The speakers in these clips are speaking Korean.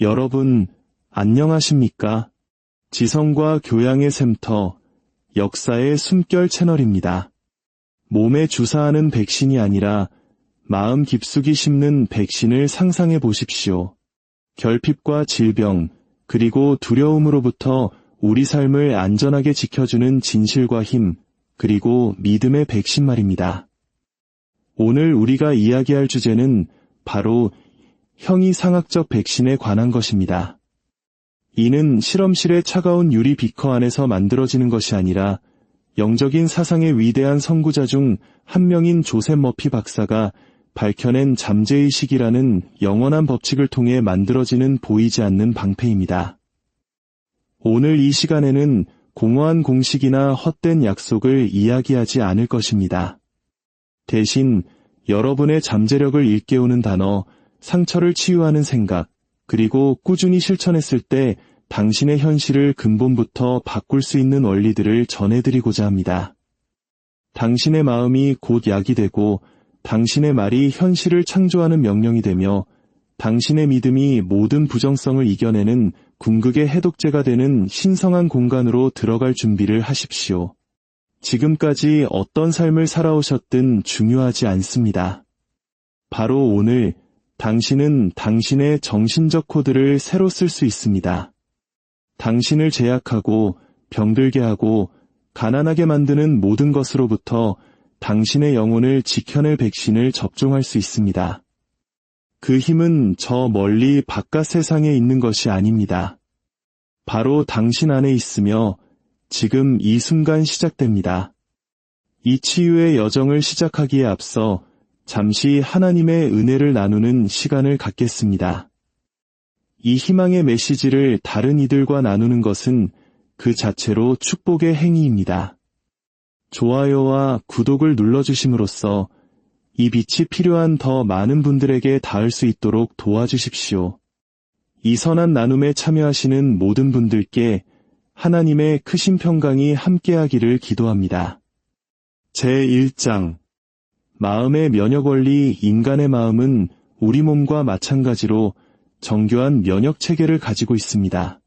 여러분, 안녕하십니까? 지성과 교양의 샘터, 역사의 숨결 채널입니다. 몸에 주사하는 백신이 아니라 마음 깊숙이 심는 백신을 상상해 보십시오. 결핍과 질병, 그리고 두려움으로부터 우리 삶을 안전하게 지켜주는 진실과 힘, 그리고 믿음의 백신 말입니다. 오늘 우리가 이야기할 주제는 바로 형이상학적 백신에 관한 것입니다. 이는 실험실의 차가운 유리 비커 안에서 만들어지는 것이 아니라 영적인 사상의 위대한 선구자 중 한 명인 조셉 머피 박사가 밝혀낸 잠재의식이라는 영원한 법칙을 통해 만들어지는 보이지 않는 방패입니다. 오늘 이 시간에는 공허한 공식이나 헛된 약속을 이야기하지 않을 것입니다. 대신 여러분의 잠재력을 일깨우는 단어, 상처를 치유하는 생각, 그리고 꾸준히 실천했을 때 당신의 현실을 근본부터 바꿀 수 있는 원리들을 전해드리고자 합니다. 당신의 마음이 곧 약이 되고 당신의 말이 현실을 창조하는 명령이 되며 당신의 믿음이 모든 부정성을 이겨내는 궁극의 해독제가 되는 신성한 공간으로 들어갈 준비를 하십시오. 지금까지 어떤 삶을 살아오셨든 중요하지 않습니다. 바로 오늘 당신은 당신의 정신적 코드를 새로 쓸 수 있습니다. 당신을 제약하고 병들게 하고 가난하게 만드는 모든 것으로부터 당신의 영혼을 지켜낼 백신을 접종할 수 있습니다. 그 힘은 저 멀리 바깥 세상에 있는 것이 아닙니다. 바로 당신 안에 있으며 지금 이 순간 시작됩니다. 이 치유의 여정을 시작하기에 앞서 잠시 하나님의 은혜를 나누는 시간을 갖겠습니다. 이 희망의 메시지를 다른 이들과 나누는 것은 그 자체로 축복의 행위입니다. 좋아요와 구독을 눌러주심으로써 이 빛이 필요한 더 많은 분들에게 닿을 수 있도록 도와주십시오. 이 선한 나눔에 참여하시는 모든 분들께 하나님의 크신 평강이 함께하기를 기도합니다. 제1장 마음의 면역원리. 인간의 마음은 우리 몸과 마찬가지로 정교한 면역체계를 가지고 있습니다.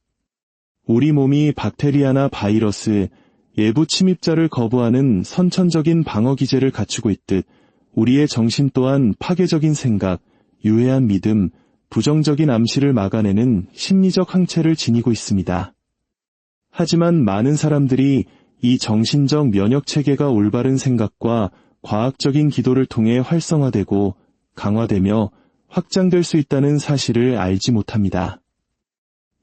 우리 몸이 박테리아나 바이러스, 외부 침입자를 거부하는 선천적인 방어기제를 갖추고 있듯 우리의 정신 또한 파괴적인 생각, 유해한 믿음, 부정적인 암시를 막아내는 심리적 항체를 지니고 있습니다. 하지만 많은 사람들이 이 정신적 면역체계가 올바른 생각과 과학적인 기도를 통해 활성화되고 강화되며 확장될 수 있다는 사실을 알지 못합니다.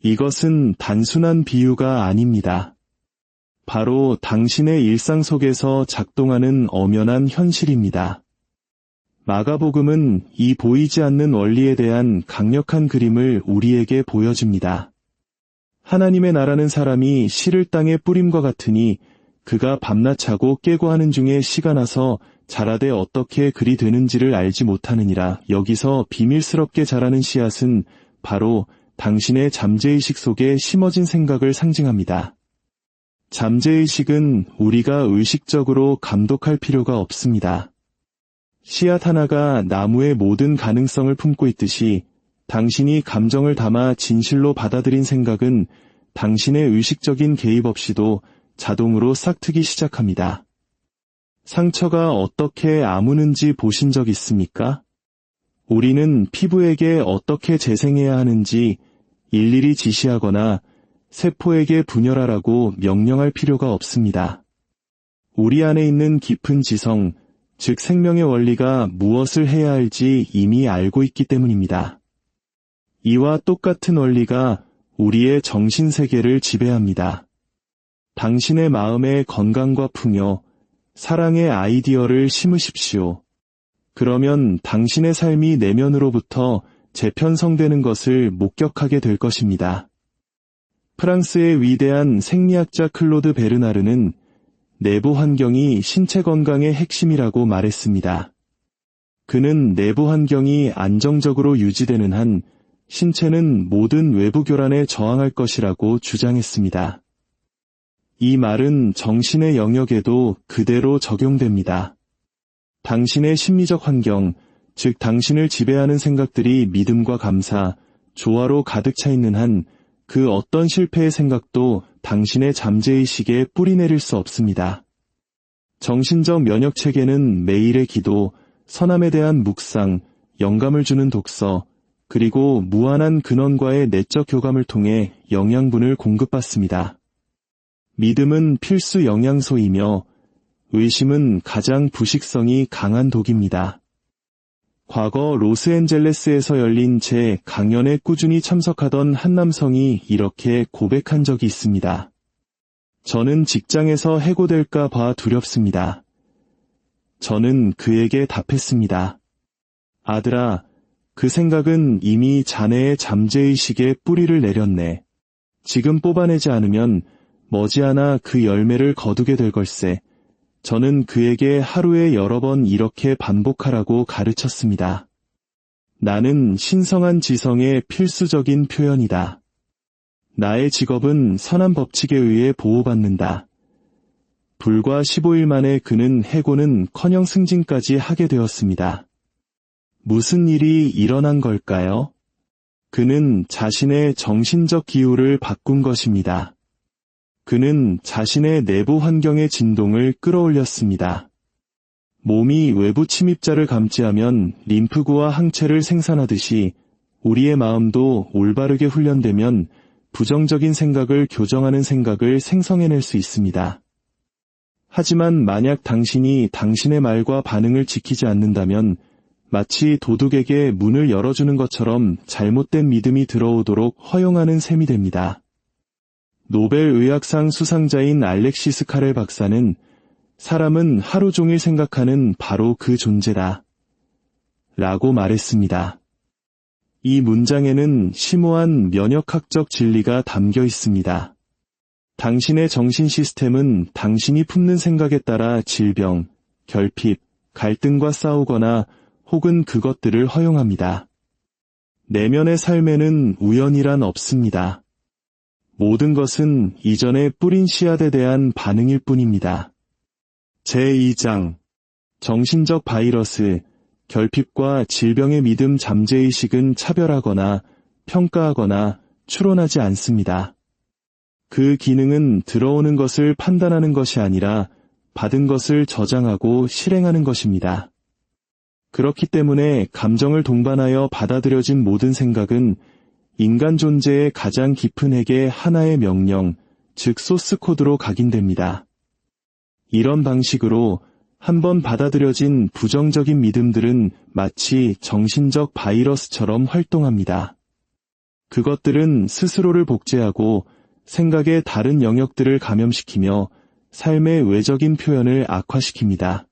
이것은 단순한 비유가 아닙니다. 바로 당신의 일상 속에서 작동하는 엄연한 현실입니다. 마가복음은 이 보이지 않는 원리에 대한 강력한 그림을 우리에게 보여줍니다. 하나님의 나라는 사람이 씨를 땅에 뿌림과 같으니 그가 밤낮 자고 깨고 하는 중에 씨가 나서 자라되 어떻게 그리 되는지를 알지 못하느니라. 여기서 비밀스럽게 자라는 씨앗은 바로 당신의 잠재의식 속에 심어진 생각을 상징합니다. 잠재의식은 우리가 의식적으로 감독할 필요가 없습니다. 씨앗 하나가 나무의 모든 가능성을 품고 있듯이 당신이 감정을 담아 진실로 받아들인 생각은 당신의 의식적인 개입 없이도 자동으로 싹트기 시작합니다. 상처가 어떻게 아무는지 보신 적 있습니까? 우리는 피부에게 어떻게 재생해야 하는지 일일이 지시하거나 세포에게 분열하라고 명령할 필요가 없습니다. 우리 안에 있는 깊은 지성, 즉 생명의 원리가 무엇을 해야 할지 이미 알고 있기 때문입니다. 이와 똑같은 원리가 우리의 정신세계를 지배합니다. 당신의 마음에 건강과 풍요, 사랑의 아이디어를 심으십시오. 그러면 당신의 삶이 내면으로부터 재편성되는 것을 목격하게 될 것입니다. 프랑스의 위대한 생리학자 클로드 베르나르는 내부 환경이 신체 건강의 핵심이라고 말했습니다. 그는 내부 환경이 안정적으로 유지되는 한 신체는 모든 외부 교란에 저항할 것이라고 주장했습니다. 이 말은 정신의 영역에도 그대로 적용됩니다. 당신의 심리적 환경, 즉 당신을 지배하는 생각들이 믿음과 감사, 조화로 가득 차 있는 한 그 어떤 실패의 생각도 당신의 잠재의식에 뿌리내릴 수 없습니다. 정신적 면역 체계는 매일의 기도, 선함에 대한 묵상, 영감을 주는 독서, 그리고 무한한 근원과의 내적 교감을 통해 영양분을 공급받습니다. 믿음은 필수 영양소이며 의심은 가장 부식성이 강한 독입니다. 과거 로스앤젤레스에서 열린 제 강연에 꾸준히 참석하던 한 남성이 이렇게 고백한 적이 있습니다. 저는 직장에서 해고될까 봐 두렵습니다. 저는 그에게 답했습니다. 아들아, 그 생각은 이미 자네의 잠재의식에 뿌리를 내렸네. 지금 뽑아내지 않으면 머지않아 그 열매를 거두게 될 걸세. 저는 그에게 하루에 여러 번 이렇게 반복하라고 가르쳤습니다. 나는 신성한 지성의 필수적인 표현이다. 나의 직업은 선한 법칙에 의해 보호받는다. 불과 15일 만에 그는 해고는커녕 승진까지 하게 되었습니다. 무슨 일이 일어난 걸까요? 그는 자신의 정신적 기후를 바꾼 것입니다. 그는 자신의 내부 환경의 진동을 끌어올렸습니다. 몸이 외부 침입자를 감지하면 림프구와 항체를 생산하듯이 우리의 마음도 올바르게 훈련되면 부정적인 생각을 교정하는 생각을 생성해낼 수 있습니다. 하지만 만약 당신이 당신의 말과 반응을 지키지 않는다면 마치 도둑에게 문을 열어주는 것처럼 잘못된 믿음이 들어오도록 허용하는 셈이 됩니다. 노벨 의학상 수상자인 알렉시스 카렐 박사는 사람은 하루 종일 생각하는 바로 그 존재다 라고 말했습니다. 이 문장에는 심오한 면역학적 진리가 담겨 있습니다. 당신의 정신 시스템은 당신이 품는 생각에 따라 질병, 결핍, 갈등과 싸우거나 혹은 그것들을 허용합니다. 내면의 삶에는 우연이란 없습니다. 모든 것은 이전에 뿌린 씨앗에 대한 반응일 뿐입니다. 제2장 정신적 바이러스, 결핍과 질병의 믿음 잠재의식은 차별하거나 평가하거나 추론하지 않습니다. 그 기능은 들어오는 것을 판단하는 것이 아니라 받은 것을 저장하고 실행하는 것입니다. 그렇기 때문에 감정을 동반하여 받아들여진 모든 생각은 인간 존재의 가장 깊은 핵의 하나의 명령, 즉 소스 코드로 각인됩니다. 이런 방식으로 한번 받아들여진 부정적인 믿음들은 마치 정신적 바이러스처럼 활동합니다. 그것들은 스스로를 복제하고 생각의 다른 영역들을 감염시키며 삶의 외적인 표현을 악화시킵니다.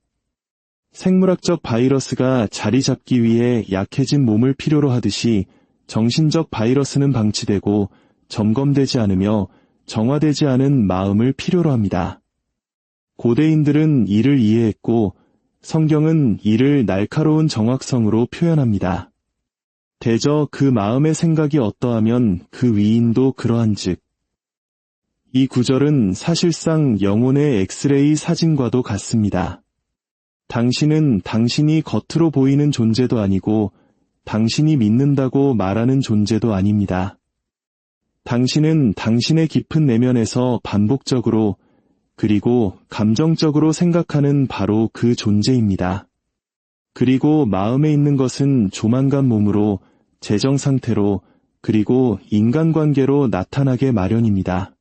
생물학적 바이러스가 자리 잡기 위해 약해진 몸을 필요로 하듯이 정신적 바이러스는 방치되고 점검되지 않으며 정화되지 않은 마음을 필요로 합니다. 고대인들은 이를 이해했고 성경은 이를 날카로운 정확성으로 표현합니다. 대저 그 마음의 생각이 어떠하면 그 위인도 그러한즉. 이 구절은 사실상 영혼의 엑스레이 사진과도 같습니다. 당신은 당신이 겉으로 보이는 존재도 아니고 당신이 믿는다고 말하는 존재도 아닙니다. 당신은 당신의 깊은 내면에서 반복적으로 그리고 감정적으로 생각하는 바로 그 존재입니다. 그리고 마음에 있는 것은 조만간 몸으로, 재정 상태로, 그리고 인간관계로 나타나게 마련입니다.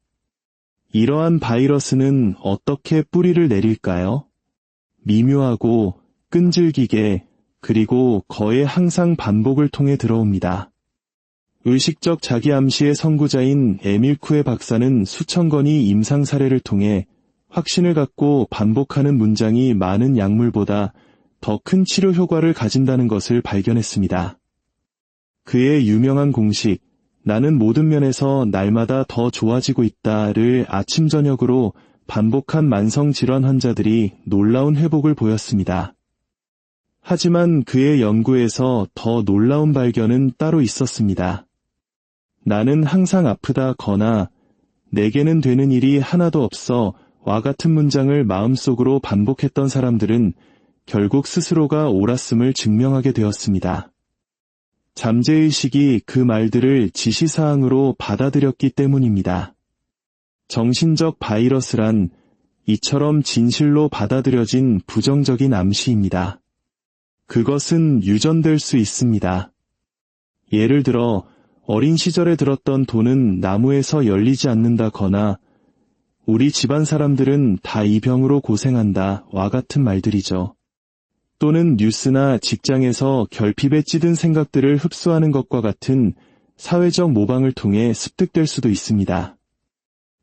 이러한 바이러스는 어떻게 뿌리를 내릴까요? 미묘하고 끈질기게 그리고 거의 항상 반복을 통해 들어옵니다. 의식적 자기암시의 선구자인 에밀 쿠에 박사는 수천 건의 임상 사례를 통해 확신을 갖고 반복하는 문장이 많은 약물보다 더 큰 치료 효과를 가진다는 것을 발견했습니다. 그의 유명한 공식, 나는 모든 면에서 날마다 더 좋아지고 있다를 아침 저녁으로 반복한 만성질환 환자들이 놀라운 회복을 보였습니다. 하지만 그의 연구에서 더 놀라운 발견은 따로 있었습니다. 나는 항상 아프다거나 내게는 되는 일이 하나도 없어 와 같은 문장을 마음속으로 반복했던 사람들은 결국 스스로가 옳았음을 증명하게 되었습니다. 잠재의식이 그 말들을 지시사항으로 받아들였기 때문입니다. 정신적 바이러스란 이처럼 진실로 받아들여진 부정적인 암시입니다. 그것은 유전될 수 있습니다. 예를 들어 어린 시절에 들었던 돈은 나무에서 열리지 않는다거나 우리 집안 사람들은 다 이 병으로 고생한다 와 같은 말들이죠. 또는 뉴스나 직장에서 결핍에 찌든 생각들을 흡수하는 것과 같은 사회적 모방을 통해 습득될 수도 있습니다.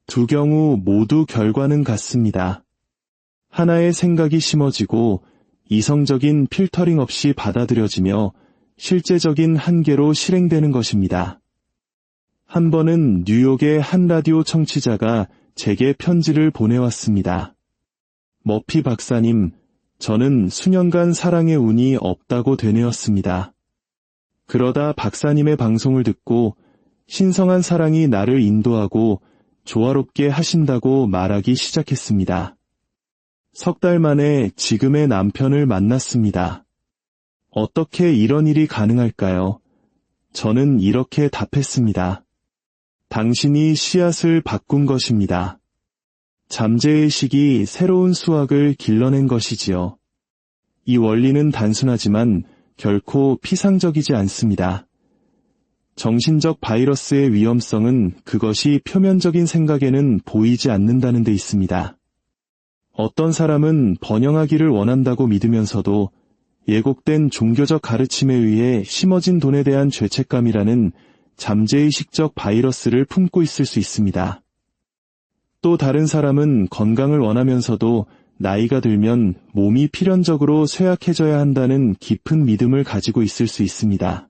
두 경우 모두 결과는 같습니다. 하나의 생각이 심어지고 이성적인 필터링 없이 받아들여지며 실제적인 한계로 실행되는 것입니다. 한 번은 뉴욕의 한 라디오 청취자가 제게 편지를 보내왔습니다. 머피 박사님, 저는 수년간 사랑의 운이 없다고 되뇌었습니다. 그러다 박사님의 방송을 듣고 신성한 사랑이 나를 인도하고 조화롭게 하신다고 말하기 시작했습니다. 석 달 만에 지금의 남편을 만났습니다. 어떻게 이런 일이 가능할까요? 저는 이렇게 답했습니다. 당신이 씨앗을 바꾼 것입니다. 잠재의식이 새로운 수확을 길러낸 것이지요. 이 원리는 단순하지만 결코 피상적이지 않습니다. 정신적 바이러스의 위험성은 그것이 표면적인 생각에는 보이지 않는다는 데 있습니다. 어떤 사람은 번영하기를 원한다고 믿으면서도 예곡된 종교적 가르침에 의해 심어진 돈에 대한 죄책감이라는 잠재의식적 바이러스를 품고 있을 수 있습니다. 또 다른 사람은 건강을 원하면서도 나이가 들면 몸이 필연적으로 쇠약해져야 한다는 깊은 믿음을 가지고 있을 수 있습니다.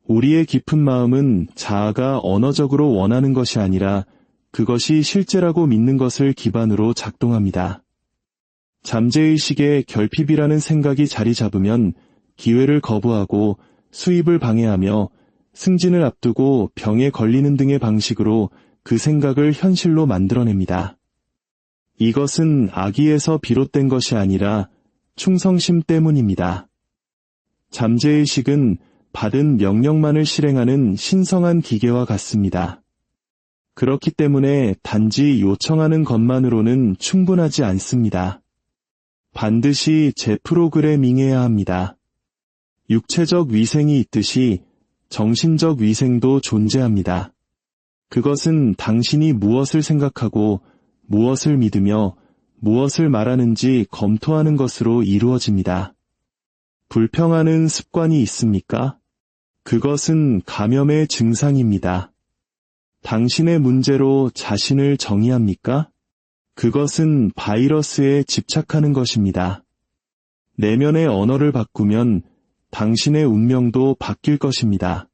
우리의 깊은 마음은 자아가 언어적으로 원하는 것이 아니라 그것이 실제라고 믿는 것을 기반으로 작동합니다. 잠재의식의 결핍이라는 생각이 자리 잡으면 기회를 거부하고 수입을 방해하며 승진을 앞두고 병에 걸리는 등의 방식으로 그 생각을 현실로 만들어냅니다. 이것은 악의에서 비롯된 것이 아니라 충성심 때문입니다. 잠재의식은 받은 명령만을 실행하는 신성한 기계와 같습니다. 그렇기 때문에 단지 요청하는 것만으로는 충분하지 않습니다. 반드시 재프로그래밍해야 합니다. 육체적 위생이 있듯이 정신적 위생도 존재합니다. 그것은 당신이 무엇을 생각하고 무엇을 믿으며 무엇을 말하는지 검토하는 것으로 이루어집니다. 불평하는 습관이 있습니까? 그것은 감염의 증상입니다. 당신의 문제로 자신을 정의합니까? 그것은 바이러스에 집착하는 것입니다. 내면의 언어를 바꾸면 당신의 운명도 바뀔 것입니다.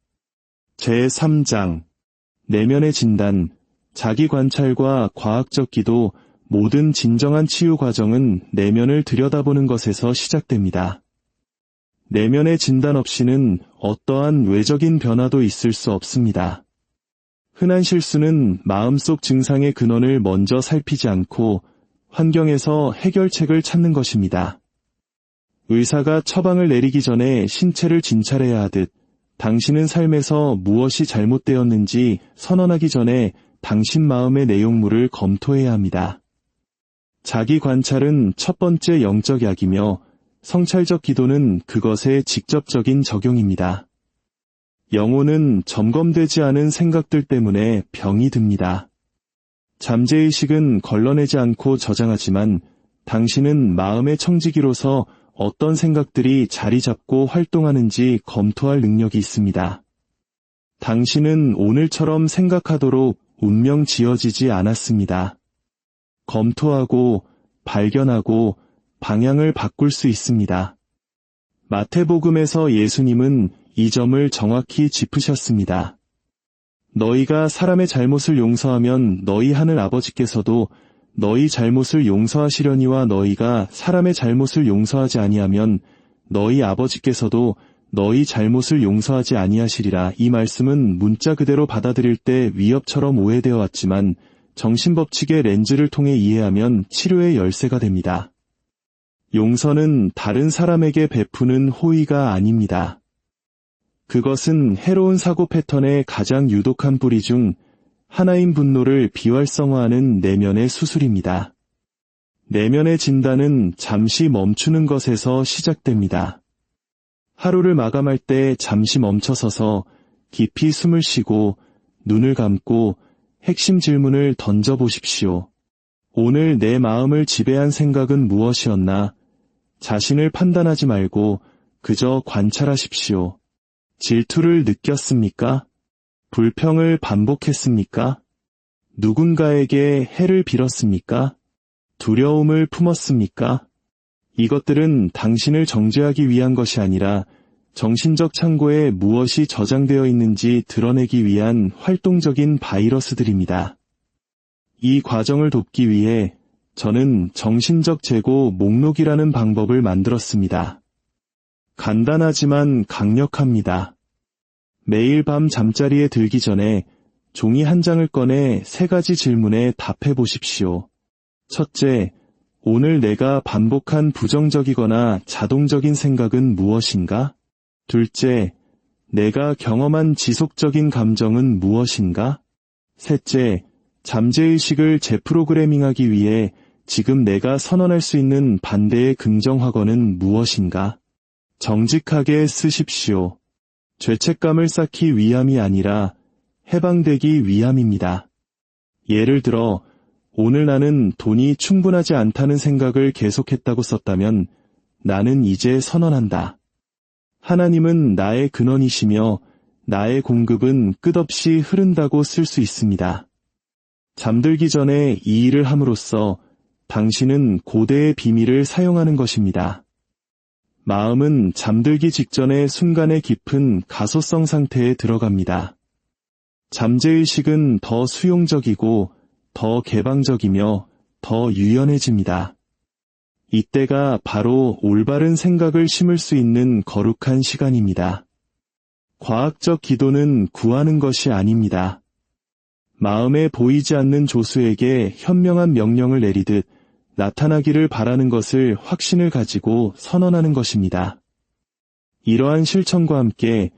제3장 내면의 진단, 자기 관찰과 과학적 기도, 모든 진정한 치유 과정은 내면을 들여다보는 것에서 시작됩니다. 내면의 진단 없이는 어떠한 외적인 변화도 있을 수 없습니다. 흔한 실수는 마음속 증상의 근원을 먼저 살피지 않고 환경에서 해결책을 찾는 것입니다. 의사가 처방을 내리기 전에 신체를 진찰해야 하듯 당신은 삶에서 무엇이 잘못되었는지 선언하기 전에 당신 마음의 내용물을 검토해야 합니다. 자기 관찰은 첫 번째 영적 약이며 성찰적 기도는 그것의 직접적인 적용입니다. 영혼은 점검되지 않은 생각들 때문에 병이 듭니다. 잠재의식은 걸러내지 않고 저장하지만 당신은 마음의 청지기로서 어떤 생각들이 자리 잡고 활동하는지 검토할 능력이 있습니다. 당신은 오늘처럼 생각하도록 운명 지어지지 않았습니다. 검토하고 발견하고 방향을 바꿀 수 있습니다. 마태복음에서 예수님은 이 점을 정확히 짚으셨습니다. 너희가 사람의 잘못을 용서하면 너희 하늘 아버지께서도 너희 잘못을 용서하시려니와 너희가 사람의 잘못을 용서하지 아니하면 너희 아버지께서도 너희 잘못을 용서하지 아니하시리라. 이 말씀은 문자 그대로 받아들일 때 위협처럼 오해되어 왔지만 정신법칙의 렌즈를 통해 이해하면 치료의 열쇠가 됩니다. 용서는 다른 사람에게 베푸는 호의가 아닙니다. 그것은 해로운 사고 패턴의 가장 유독한 뿌리 중 하나인 분노를 비활성화하는 내면의 수술입니다. 내면의 진단은 잠시 멈추는 것에서 시작됩니다. 하루를 마감할 때 잠시 멈춰서서 깊이 숨을 쉬고 눈을 감고 핵심 질문을 던져보십시오. 오늘 내 마음을 지배한 생각은 무엇이었나? 자신을 판단하지 말고 그저 관찰하십시오. 질투를 느꼈습니까? 불평을 반복했습니까? 누군가에게 해를 빌었습니까? 두려움을 품었습니까? 이것들은 당신을 정죄하기 위한 것이 아니라 정신적 창고에 무엇이 저장되어 있는지 드러내기 위한 활동적인 바이러스들입니다. 이 과정을 돕기 위해 저는 정신적 재고 목록이라는 방법을 만들었습니다. 간단하지만 강력합니다. 매일 밤 잠자리에 들기 전에 종이 한 장을 꺼내 3가지 질문에 답해 보십시오. 첫째, 오늘 내가 반복한 부정적이거나 자동적인 생각은 무엇인가? 둘째, 내가 경험한 지속적인 감정은 무엇인가? 셋째, 잠재의식을 재프로그래밍하기 위해 지금 내가 선언할 수 있는 반대의 긍정 확언은 무엇인가? 정직하게 쓰십시오. 죄책감을 쌓기 위함이 아니라 해방되기 위함입니다. 예를 들어, 오늘 나는 돈이 충분하지 않다는 생각을 계속했다고 썼다면 나는 이제 선언한다. 하나님은 나의 근원이시며 나의 공급은 끝없이 흐른다고 쓸 수 있습니다. 잠들기 전에 이 일을 함으로써 당신은 고대의 비밀을 사용하는 것입니다. 마음은 잠들기 직전의 순간의 깊은 가소성 상태에 들어갑니다. 잠재의식은 더 수용적이고 더 개방적이며 더 유연해집니다. 이때가 바로 올바른 생각을 심을 수 있는 거룩한 시간입니다. 과학적 기도는 구하는 것이 아닙니다. 마음에 보이지 않는 조수에게 현명한 명령을 내리듯 나타나기를 바라는 것을 확신을 가지고 선언하는 것입니다. 이러한 실천과 함께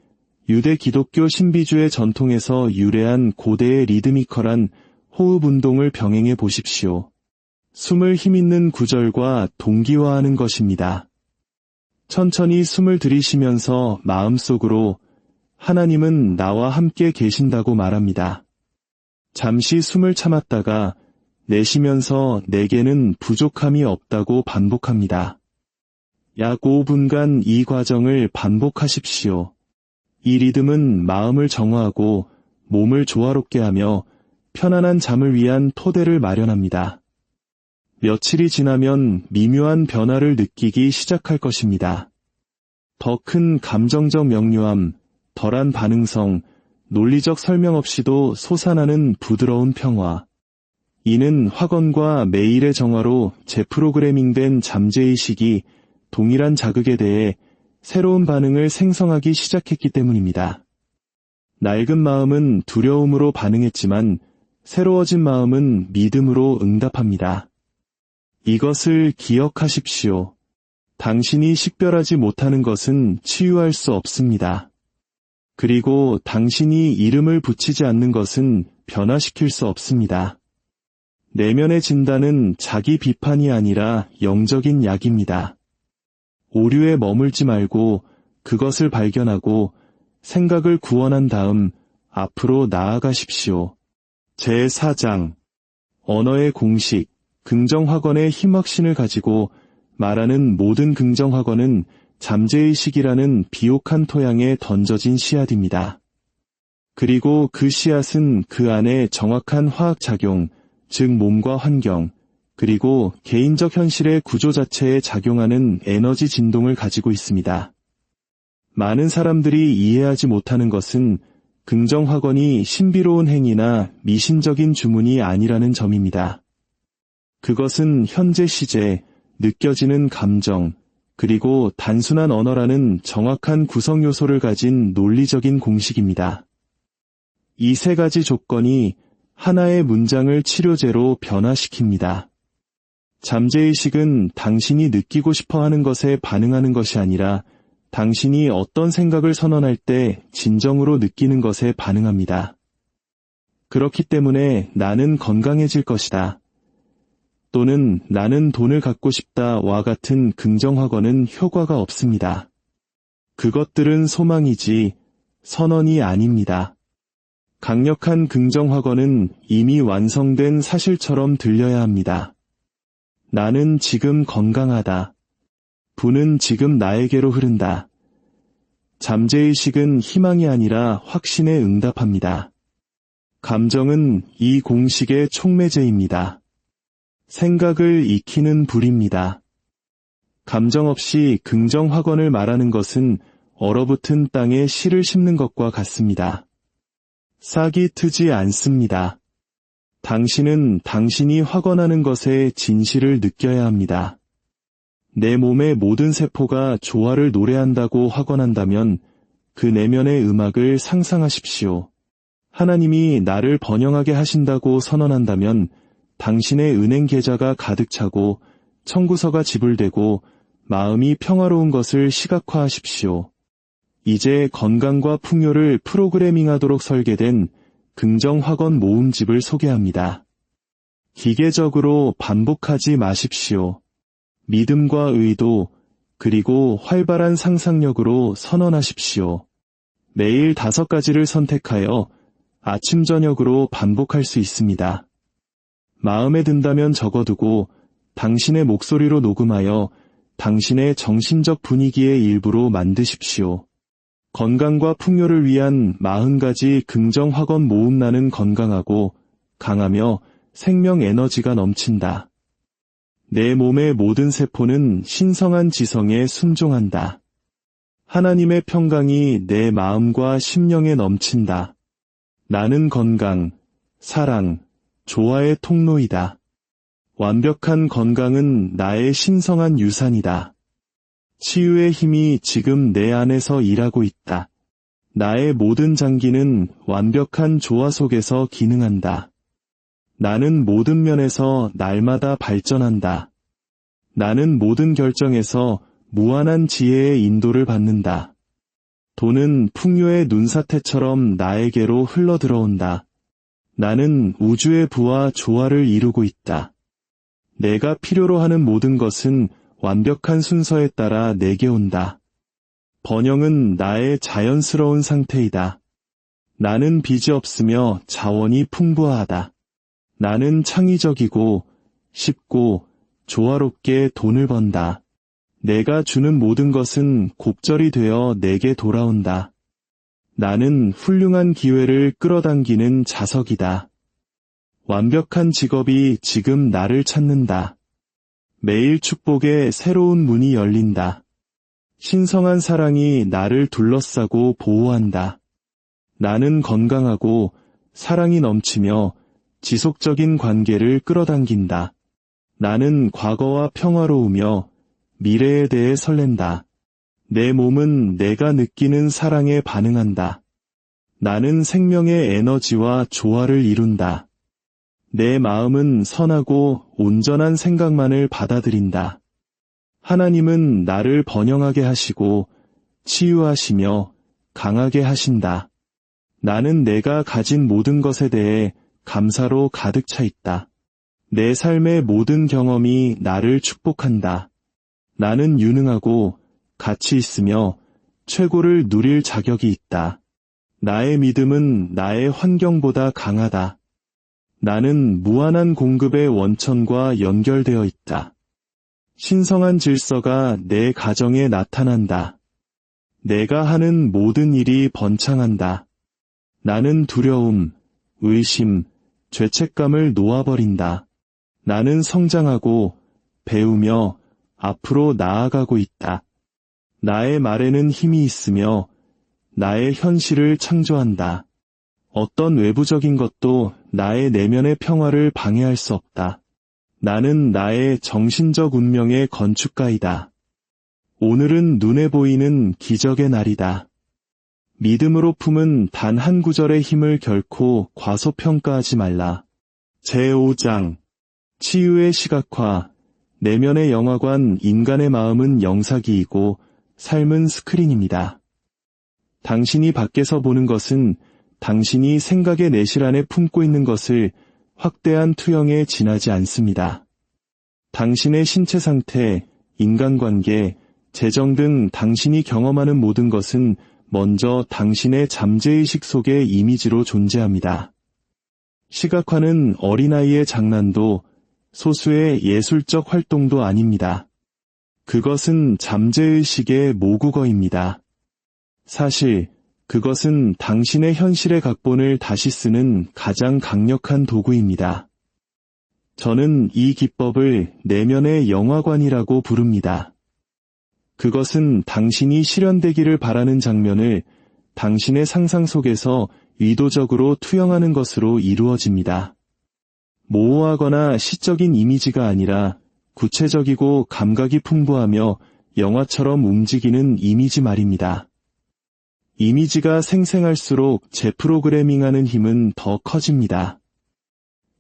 유대 기독교 신비주의 전통에서 유래한 고대의 리드미컬한 호흡 운동을 병행해 보십시오. 숨을 힘있는 구절과 동기화하는 것입니다. 천천히 숨을 들이쉬면서 마음속으로 하나님은 나와 함께 계신다고 말합니다. 잠시 숨을 참았다가 내쉬면서 내게는 부족함이 없다고 반복합니다. 약 5분간 이 과정을 반복하십시오. 이 리듬은 마음을 정화하고 몸을 조화롭게 하며 편안한 잠을 위한 토대를 마련합니다. 며칠이 지나면 미묘한 변화를 느끼기 시작할 것입니다. 더 큰 감정적 명료함, 덜한 반응성, 논리적 설명 없이도 솟아나는 부드러운 평화. 이는 확언과 매일의 정화로 재프로그래밍된 잠재의식이 동일한 자극에 대해 새로운 반응을 생성하기 시작했기 때문입니다. 낡은 마음은 두려움으로 반응했지만 새로워진 마음은 믿음으로 응답합니다. 이것을 기억하십시오. 당신이 식별하지 못하는 것은 치유할 수 없습니다. 그리고 당신이 이름을 붙이지 않는 것은 변화시킬 수 없습니다. 내면의 진단은 자기 비판이 아니라 영적인 약입니다. 오류에 머물지 말고 그것을 발견하고 생각을 구원한 다음 앞으로 나아가십시오. 제4장 언어의 공식, 긍정확언의 힘확신을 가지고 말하는 모든 긍정확언은 잠재의식이라는 비옥한 토양에 던져진 씨앗입니다. 그리고 그 씨앗은 그 안에 정확한 화학작용, 즉 몸과 환경, 그리고 개인적 현실의 구조 자체에 작용하는 에너지 진동을 가지고 있습니다. 많은 사람들이 이해하지 못하는 것은 긍정확언이 신비로운 행위나 미신적인 주문이 아니라는 점입니다. 그것은 현재 시제, 느껴지는 감정, 그리고 단순한 언어라는 정확한 구성 요소를 가진 논리적인 공식입니다. 이 3가지 조건이 하나의 문장을 치료제로 변화시킵니다. 잠재의식은 당신이 느끼고 싶어 하는 것에 반응하는 것이 아니라 당신이 어떤 생각을 선언할 때 진정으로 느끼는 것에 반응합니다. 그렇기 때문에 나는 건강해질 것이다. 또는 나는 돈을 갖고 싶다와 같은 긍정 확언은 효과가 없습니다. 그것들은 소망이지 선언이 아닙니다. 강력한 긍정 확언은 이미 완성된 사실처럼 들려야 합니다. 나는 지금 건강하다. 부는 지금 나에게로 흐른다. 잠재의식은 희망이 아니라 확신에 응답합니다. 감정은 이 공식의 촉매제입니다. 생각을 익히는 불입니다. 감정 없이 긍정 확언을 말하는 것은 얼어붙은 땅에 씨를 심는 것과 같습니다. 싹이 트지 않습니다. 당신은 당신이 확언하는 것의 진실을 느껴야 합니다. 내 몸의 모든 세포가 조화를 노래한다고 확언한다면 그 내면의 음악을 상상하십시오. 하나님이 나를 번영하게 하신다고 선언한다면 당신의 은행 계좌가 가득 차고 청구서가 지불되고 마음이 평화로운 것을 시각화하십시오. 이제 건강과 풍요를 프로그래밍하도록 설계된 긍정 확언 모음집을 소개합니다. 기계적으로 반복하지 마십시오. 믿음과 의도, 그리고 활발한 상상력으로 선언하십시오. 매일 5가지를 선택하여 아침 저녁으로 반복할 수 있습니다. 마음에 든다면 적어두고 당신의 목소리로 녹음하여 당신의 정신적 분위기의 일부로 만드십시오. 건강과 풍요를 위한 40가지 긍정 확언 모음. 나는 건강하고 강하며 생명 에너지가 넘친다. 내 몸의 모든 세포는 신성한 지성에 순종한다. 하나님의 평강이 내 마음과 심령에 넘친다. 나는 건강, 사랑, 조화의 통로이다. 완벽한 건강은 나의 신성한 유산이다. 치유의 힘이 지금 내 안에서 일하고 있다. 나의 모든 장기는 완벽한 조화 속에서 기능한다. 나는 모든 면에서 날마다 발전한다. 나는 모든 결정에서 무한한 지혜의 인도를 받는다. 돈은 풍요의 눈사태처럼 나에게로 흘러들어온다. 나는 우주의 부와 조화를 이루고 있다. 내가 필요로 하는 모든 것은 완벽한 순서에 따라 내게 온다. 번영은 나의 자연스러운 상태이다. 나는 빚이 없으며 자원이 풍부하다. 나는 창의적이고 쉽고 조화롭게 돈을 번다. 내가 주는 모든 것은 곱절이 되어 내게 돌아온다. 나는 훌륭한 기회를 끌어당기는 자석이다. 완벽한 직업이 지금 나를 찾는다. 매일 축복의 새로운 문이 열린다. 신성한 사랑이 나를 둘러싸고 보호한다. 나는 건강하고 사랑이 넘치며 지속적인 관계를 끌어당긴다. 나는 과거와 평화로우며 미래에 대해 설렌다. 내 몸은 내가 느끼는 사랑에 반응한다. 나는 생명의 에너지와 조화를 이룬다. 내 마음은 선하고 온전한 생각만을 받아들인다. 하나님은 나를 번영하게 하시고 치유하시며 강하게 하신다. 나는 내가 가진 모든 것에 대해 감사로 가득 차 있다. 내 삶의 모든 경험이 나를 축복한다. 나는 유능하고 가치 있으며 최고를 누릴 자격이 있다. 나의 믿음은 나의 환경보다 강하다. 나는 무한한 공급의 원천과 연결되어 있다. 신성한 질서가 내 가정에 나타난다. 내가 하는 모든 일이 번창한다. 나는 두려움, 의심, 죄책감을 놓아버린다. 나는 성장하고 배우며 앞으로 나아가고 있다. 나의 말에는 힘이 있으며 나의 현실을 창조한다. 어떤 외부적인 것도 나의 내면의 평화를 방해할 수 없다. 나는 나의 정신적 운명의 건축가이다. 오늘은 눈에 보이는 기적의 날이다. 믿음으로 품은 단 한 구절의 힘을 결코 과소평가하지 말라. 제5장 치유의 시각화. 내면의 영화관. 인간의 마음은 영사기이고 삶은 스크린입니다. 당신이 밖에서 보는 것은 당신이 생각의 내실 안에 품고 있는 것을 확대한 투영에 지나지 않습니다. 당신의 신체 상태, 인간관계, 재정 등 당신이 경험하는 모든 것은 먼저 당신의 잠재의식 속의 이미지로 존재합니다. 시각화는 어린아이의 장난도 소수의 예술적 활동도 아닙니다. 그것은 잠재의식의 모국어입니다. 사실 그것은 당신의 현실의 각본을 다시 쓰는 가장 강력한 도구입니다. 저는 이 기법을 내면의 영화관이라고 부릅니다. 그것은 당신이 실현되기를 바라는 장면을 당신의 상상 속에서 의도적으로 투영하는 것으로 이루어집니다. 모호하거나 시적인 이미지가 아니라 구체적이고 감각이 풍부하며 영화처럼 움직이는 이미지 말입니다. 이미지가 생생할수록 재프로그래밍하는 힘은 더 커집니다.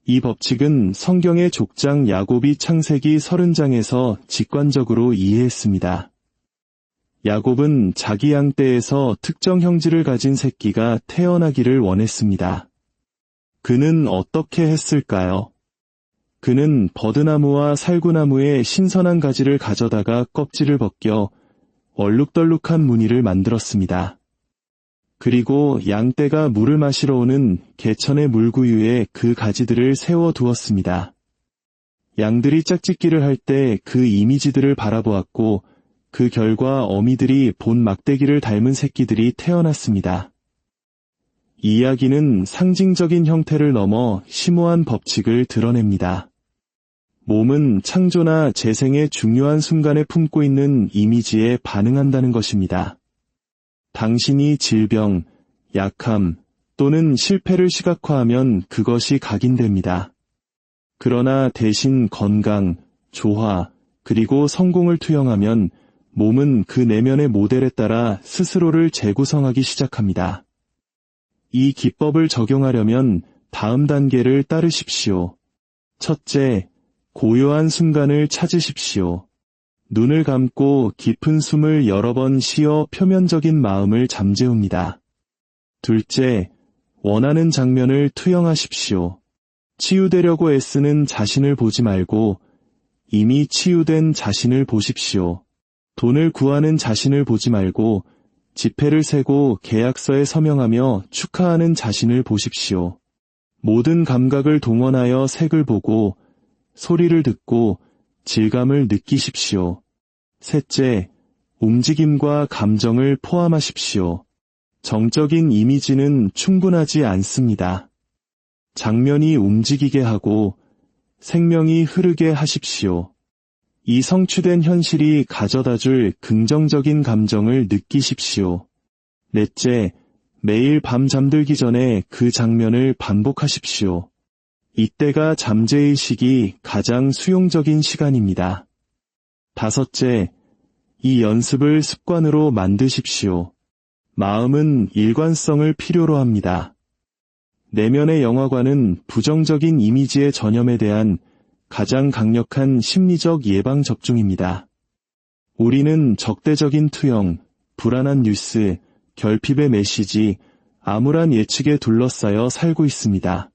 이 법칙은 성경의 족장 야곱이 창세기 30장에서 직관적으로 이해했습니다. 야곱은 자기 양떼에서 특정 형질을 가진 새끼가 태어나기를 원했습니다. 그는 어떻게 했을까요? 그는 버드나무와 살구나무의 신선한 가지를 가져다가 껍질을 벗겨 얼룩덜룩한 무늬를 만들었습니다. 그리고 양떼가 물을 마시러 오는 개천의 물구유에 그 가지들을 세워 두었습니다. 양들이 짝짓기를 할 때 그 이미지들을 바라보았고 그 결과 어미들이 본 막대기를 닮은 새끼들이 태어났습니다. 이 이야기는 상징적인 형태를 넘어 심오한 법칙을 드러냅니다. 몸은 창조나 재생의 중요한 순간에 품고 있는 이미지에 반응한다는 것입니다. 당신이 질병, 약함 또는 실패를 시각화하면 그것이 각인됩니다. 그러나 대신 건강, 조화, 그리고 성공을 투영하면 몸은 그 내면의 모델에 따라 스스로를 재구성하기 시작합니다. 이 기법을 적용하려면 다음 단계를 따르십시오. 첫째, 고요한 순간을 찾으십시오. 눈을 감고 깊은 숨을 여러 번 쉬어 표면적인 마음을 잠재웁니다. 둘째, 원하는 장면을 투영하십시오. 치유되려고 애쓰는 자신을 보지 말고 이미 치유된 자신을 보십시오. 돈을 구하는 자신을 보지 말고 지폐를 세고 계약서에 서명하며 축하하는 자신을 보십시오. 모든 감각을 동원하여 색을 보고 소리를 듣고 질감을 느끼십시오. 셋째, 움직임과 감정을 포함하십시오. 정적인 이미지는 충분하지 않습니다. 장면이 움직이게 하고 생명이 흐르게 하십시오. 이 성취된 현실이 가져다줄 긍정적인 감정을 느끼십시오. 넷째, 매일 밤 잠들기 전에 그 장면을 반복하십시오. 이때가 잠재의식이 가장 수용적인 시간입니다. 다섯째, 이 연습을 습관으로 만드십시오. 마음은 일관성을 필요로 합니다. 내면의 영화관은 부정적인 이미지의 전염에 대한 가장 강력한 심리적 예방접종입니다. 우리는 적대적인 투영, 불안한 뉴스, 결핍의 메시지, 암울한 예측에 둘러싸여 살고 있습니다.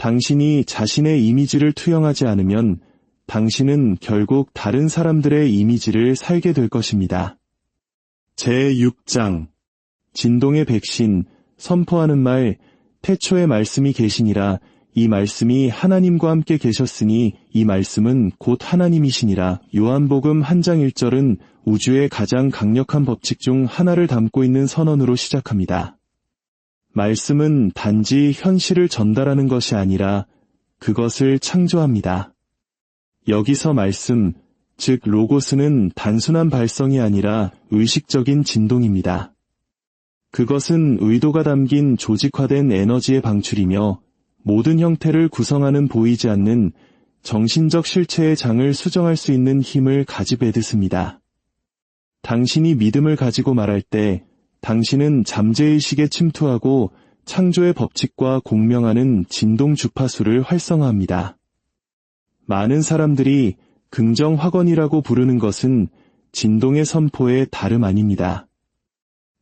당신이 자신의 이미지를 투영하지 않으면 당신은 결국 다른 사람들의 이미지를 살게 될 것입니다. 제6장 진동의 백신, 선포하는 말, 태초에 말씀이 계시니라. 이 말씀이 하나님과 함께 계셨으니 이 말씀은 곧 하나님이시니라. 요한복음 1장 1절은 우주의 가장 강력한 법칙 중 하나를 담고 있는 선언으로 시작합니다. 말씀은 단지 현실을 전달하는 것이 아니라 그것을 창조합니다. 여기서 말씀, 즉 로고스는 단순한 발성이 아니라 의식적인 진동입니다. 그것은 의도가 담긴 조직화된 에너지의 방출이며 모든 형태를 구성하는 보이지 않는 정신적 실체의 장을 수정할 수 있는 힘을 가지배듯습니다. 당신이 믿음을 가지고 말할 때 당신은 잠재의식에 침투하고 창조의 법칙과 공명하는 진동 주파수를 활성화합니다. 많은 사람들이 긍정 확언이라고 부르는 것은 진동의 선포에 다름 아닙니다.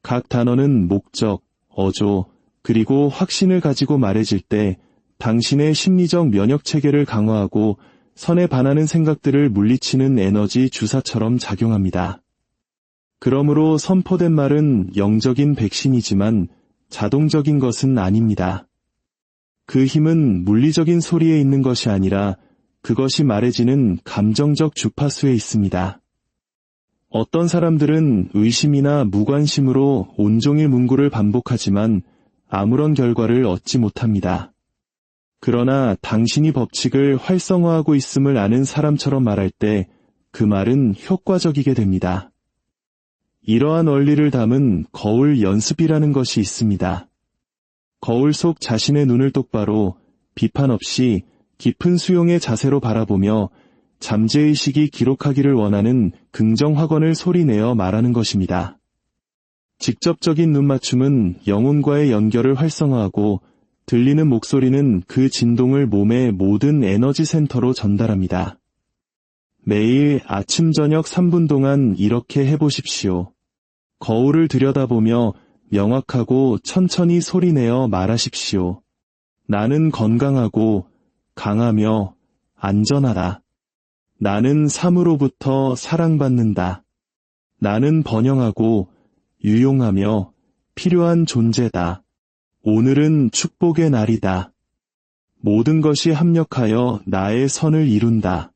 각 단어는 목적, 어조, 그리고 확신을 가지고 말해질 때 당신의 심리적 면역 체계를 강화하고 선에 반하는 생각들을 물리치는 에너지 주사처럼 작용합니다. 그러므로 선포된 말은 영적인 백신이지만 자동적인 것은 아닙니다. 그 힘은 물리적인 소리에 있는 것이 아니라 그것이 말해지는 감정적 주파수에 있습니다. 어떤 사람들은 의심이나 무관심으로 온종일 문구를 반복하지만 아무런 결과를 얻지 못합니다. 그러나 당신이 법칙을 활성화하고 있음을 아는 사람처럼 말할 때 그 말은 효과적이게 됩니다. 이러한 원리를 담은 거울 연습이라는 것이 있습니다. 거울 속 자신의 눈을 똑바로 비판 없이 깊은 수용의 자세로 바라보며 잠재의식이 기록하기를 원하는 긍정 확언을 소리내어 말하는 것입니다. 직접적인 눈맞춤은 영혼과의 연결을 활성화하고 들리는 목소리는 그 진동을 몸의 모든 에너지 센터로 전달합니다. 매일 아침 저녁 3분 동안 이렇게 해보십시오. 거울을 들여다보며 명확하고 천천히 소리내어 말하십시오. 나는 건강하고 강하며 안전하다. 나는 삶으로부터 사랑받는다. 나는 번영하고 유용하며 필요한 존재다. 오늘은 축복의 날이다. 모든 것이 합력하여 나의 선을 이룬다.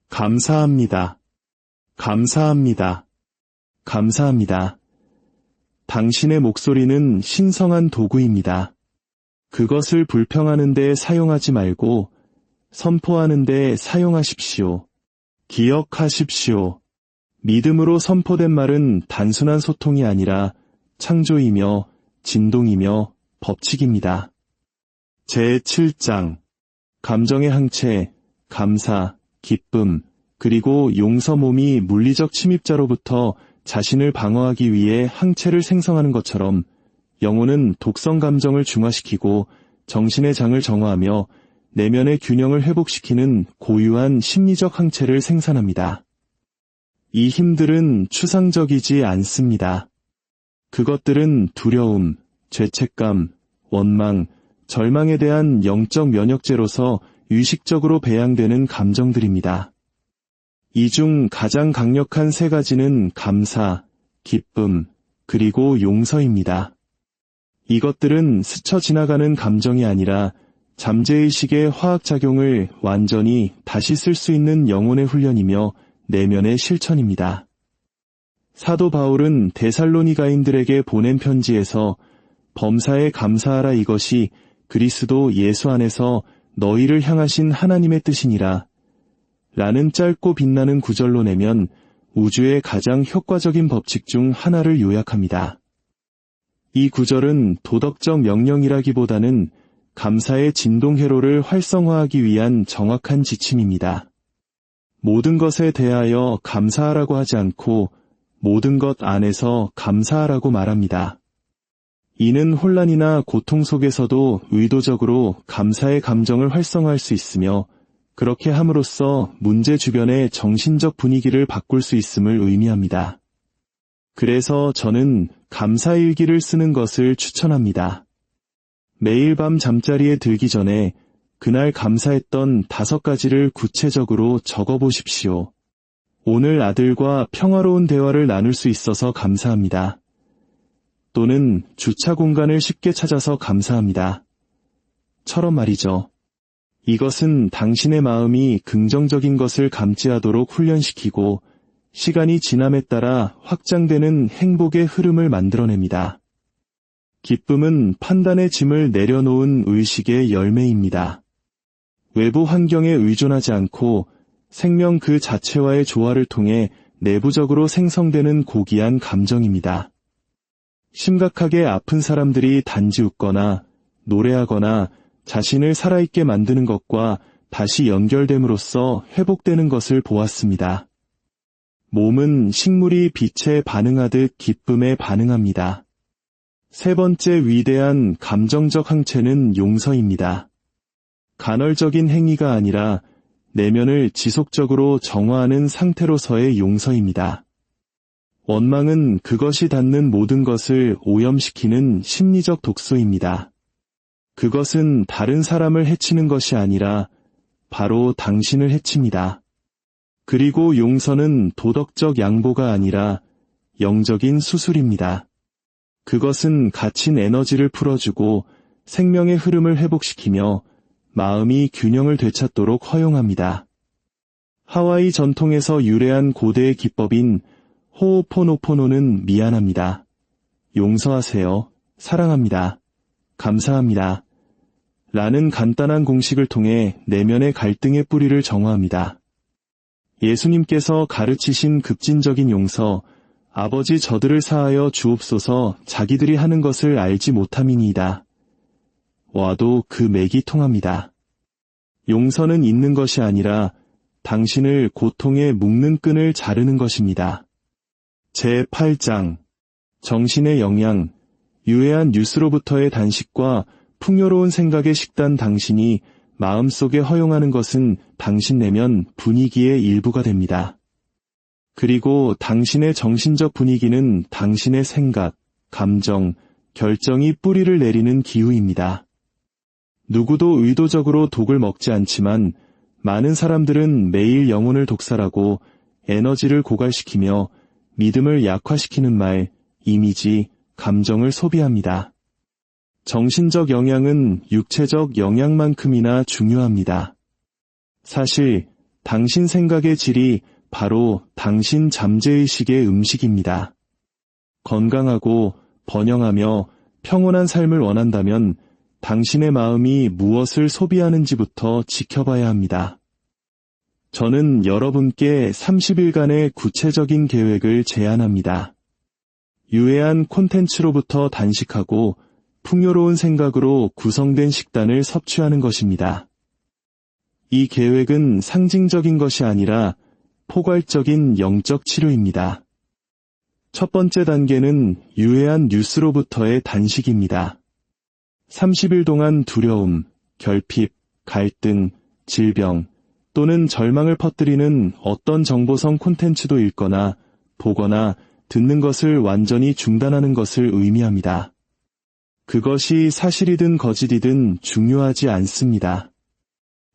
감사합니다. 감사합니다. 감사합니다. 당신의 목소리는 신성한 도구입니다. 그것을 불평하는 데 사용하지 말고 선포하는 데 사용하십시오. 기억하십시오. 믿음으로 선포된 말은 단순한 소통이 아니라 창조이며 진동이며 법칙입니다. 제7장 감정의 항체, 감사, 기쁨, 그리고 용서. 몸이 물리적 침입자로부터 자신을 방어하기 위해 항체를 생성하는 것처럼 영혼은 독성 감정을 중화시키고 정신의 장을 정화하며 내면의 균형을 회복시키는 고유한 심리적 항체를 생산합니다. 이 힘들은 추상적이지 않습니다. 그것들은 두려움, 죄책감, 원망, 절망에 대한 영적 면역제로서 의식적으로 배양되는 감정들입니다. 이 중 가장 강력한 세 가지는 감사, 기쁨, 그리고 용서입니다. 이것들은 스쳐 지나가는 감정이 아니라 잠재의식의 화학작용을 완전히 다시 쓸 수 있는 영혼의 훈련이며 내면의 실천입니다. 사도 바울은 데살로니가인들에게 보낸 편지에서 범사에 감사하라, 이것이 그리스도 예수 안에서 너희를 향하신 하나님의 뜻이니라 라는 짧고 빛나는 구절로 내면 우주의 가장 효과적인 법칙 중 하나를 요약합니다. 이 구절은 도덕적 명령이라기보다는 감사의 진동 회로를 활성화하기 위한 정확한 지침입니다. 모든 것에 대하여 감사하라고 하지 않고 모든 것 안에서 감사하라고 말합니다. 이는 혼란이나 고통 속에서도 의도적으로 감사의 감정을 활성화할 수 있으며 그렇게 함으로써 문제 주변의 정신적 분위기를 바꿀 수 있음을 의미합니다. 그래서 저는 감사일기를 쓰는 것을 추천합니다. 매일 밤 잠자리에 들기 전에 그날 감사했던 5가지를 구체적으로 적어보십시오. 오늘 아들과 평화로운 대화를 나눌 수 있어서 감사합니다. 또는 주차 공간을 쉽게 찾아서 감사합니다. 처럼 말이죠. 이것은 당신의 마음이 긍정적인 것을 감지하도록 훈련시키고 시간이 지남에 따라 확장되는 행복의 흐름을 만들어냅니다. 기쁨은 판단의 짐을 내려놓은 의식의 열매입니다. 외부 환경에 의존하지 않고 생명 그 자체와의 조화를 통해 내부적으로 생성되는 고귀한 감정입니다. 심각하게 아픈 사람들이 단지 웃거나 노래하거나 자신을 살아있게 만드는 것과 다시 연결됨으로써 회복되는 것을 보았습니다. 몸은 식물이 빛에 반응하듯 기쁨에 반응합니다. 세 번째 위대한 감정적 항체는 용서입니다. 간헐적인 행위가 아니라 내면을 지속적으로 정화하는 상태로서의 용서입니다. 원망은 그것이 닿는 모든 것을 오염시키는 심리적 독소입니다. 그것은 다른 사람을 해치는 것이 아니라 바로 당신을 해칩니다. 그리고 용서는 도덕적 양보가 아니라 영적인 수술입니다. 그것은 갇힌 에너지를 풀어주고 생명의 흐름을 회복시키며 마음이 균형을 되찾도록 허용합니다. 하와이 전통에서 유래한 고대의 기법인 호오포노포노는 미안합니다. 용서하세요. 사랑합니다. 감사합니다. 라는 간단한 공식을 통해 내면의 갈등의 뿌리를 정화합니다. 예수님께서 가르치신 급진적인 용서, 아버지 저들을 사하여 주옵소서 자기들이 하는 것을 알지 못함이니이다. 와도 그 맥이 통합니다. 용서는 있는 것이 아니라 당신을 고통에 묶는 끈을 자르는 것입니다. 제8장 정신의 영양, 유해한 뉴스로부터의 단식과 풍요로운 생각의 식단. 당신이 마음속에 허용하는 것은 당신 내면 분위기의 일부가 됩니다. 그리고 당신의 정신적 분위기는 당신의 생각, 감정, 결정이 뿌리를 내리는 기후입니다. 누구도 의도적으로 독을 먹지 않지만 많은 사람들은 매일 영혼을 독살하고 에너지를 고갈시키며 믿음을 약화시키는 말, 이미지, 감정을 소비합니다. 정신적 영양은 육체적 영양만큼이나 중요합니다. 사실 당신 생각의 질이 바로 당신 잠재의식의 음식입니다. 건강하고 번영하며 평온한 삶을 원한다면 당신의 마음이 무엇을 소비하는지부터 지켜봐야 합니다. 저는 여러분께 30일간의 구체적인 계획을 제안합니다. 유해한 콘텐츠로부터 단식하고 풍요로운 생각으로 구성된 식단을 섭취하는 것입니다. 이 계획은 상징적인 것이 아니라 포괄적인 영적 치료입니다. 첫 번째 단계는 유해한 뉴스로부터의 단식입니다. 30일 동안 두려움, 결핍, 갈등, 질병 또는 절망을 퍼뜨리는 어떤 정보성 콘텐츠도 읽거나 보거나 듣는 것을 완전히 중단하는 것을 의미합니다. 그것이 사실이든 거짓이든 중요하지 않습니다.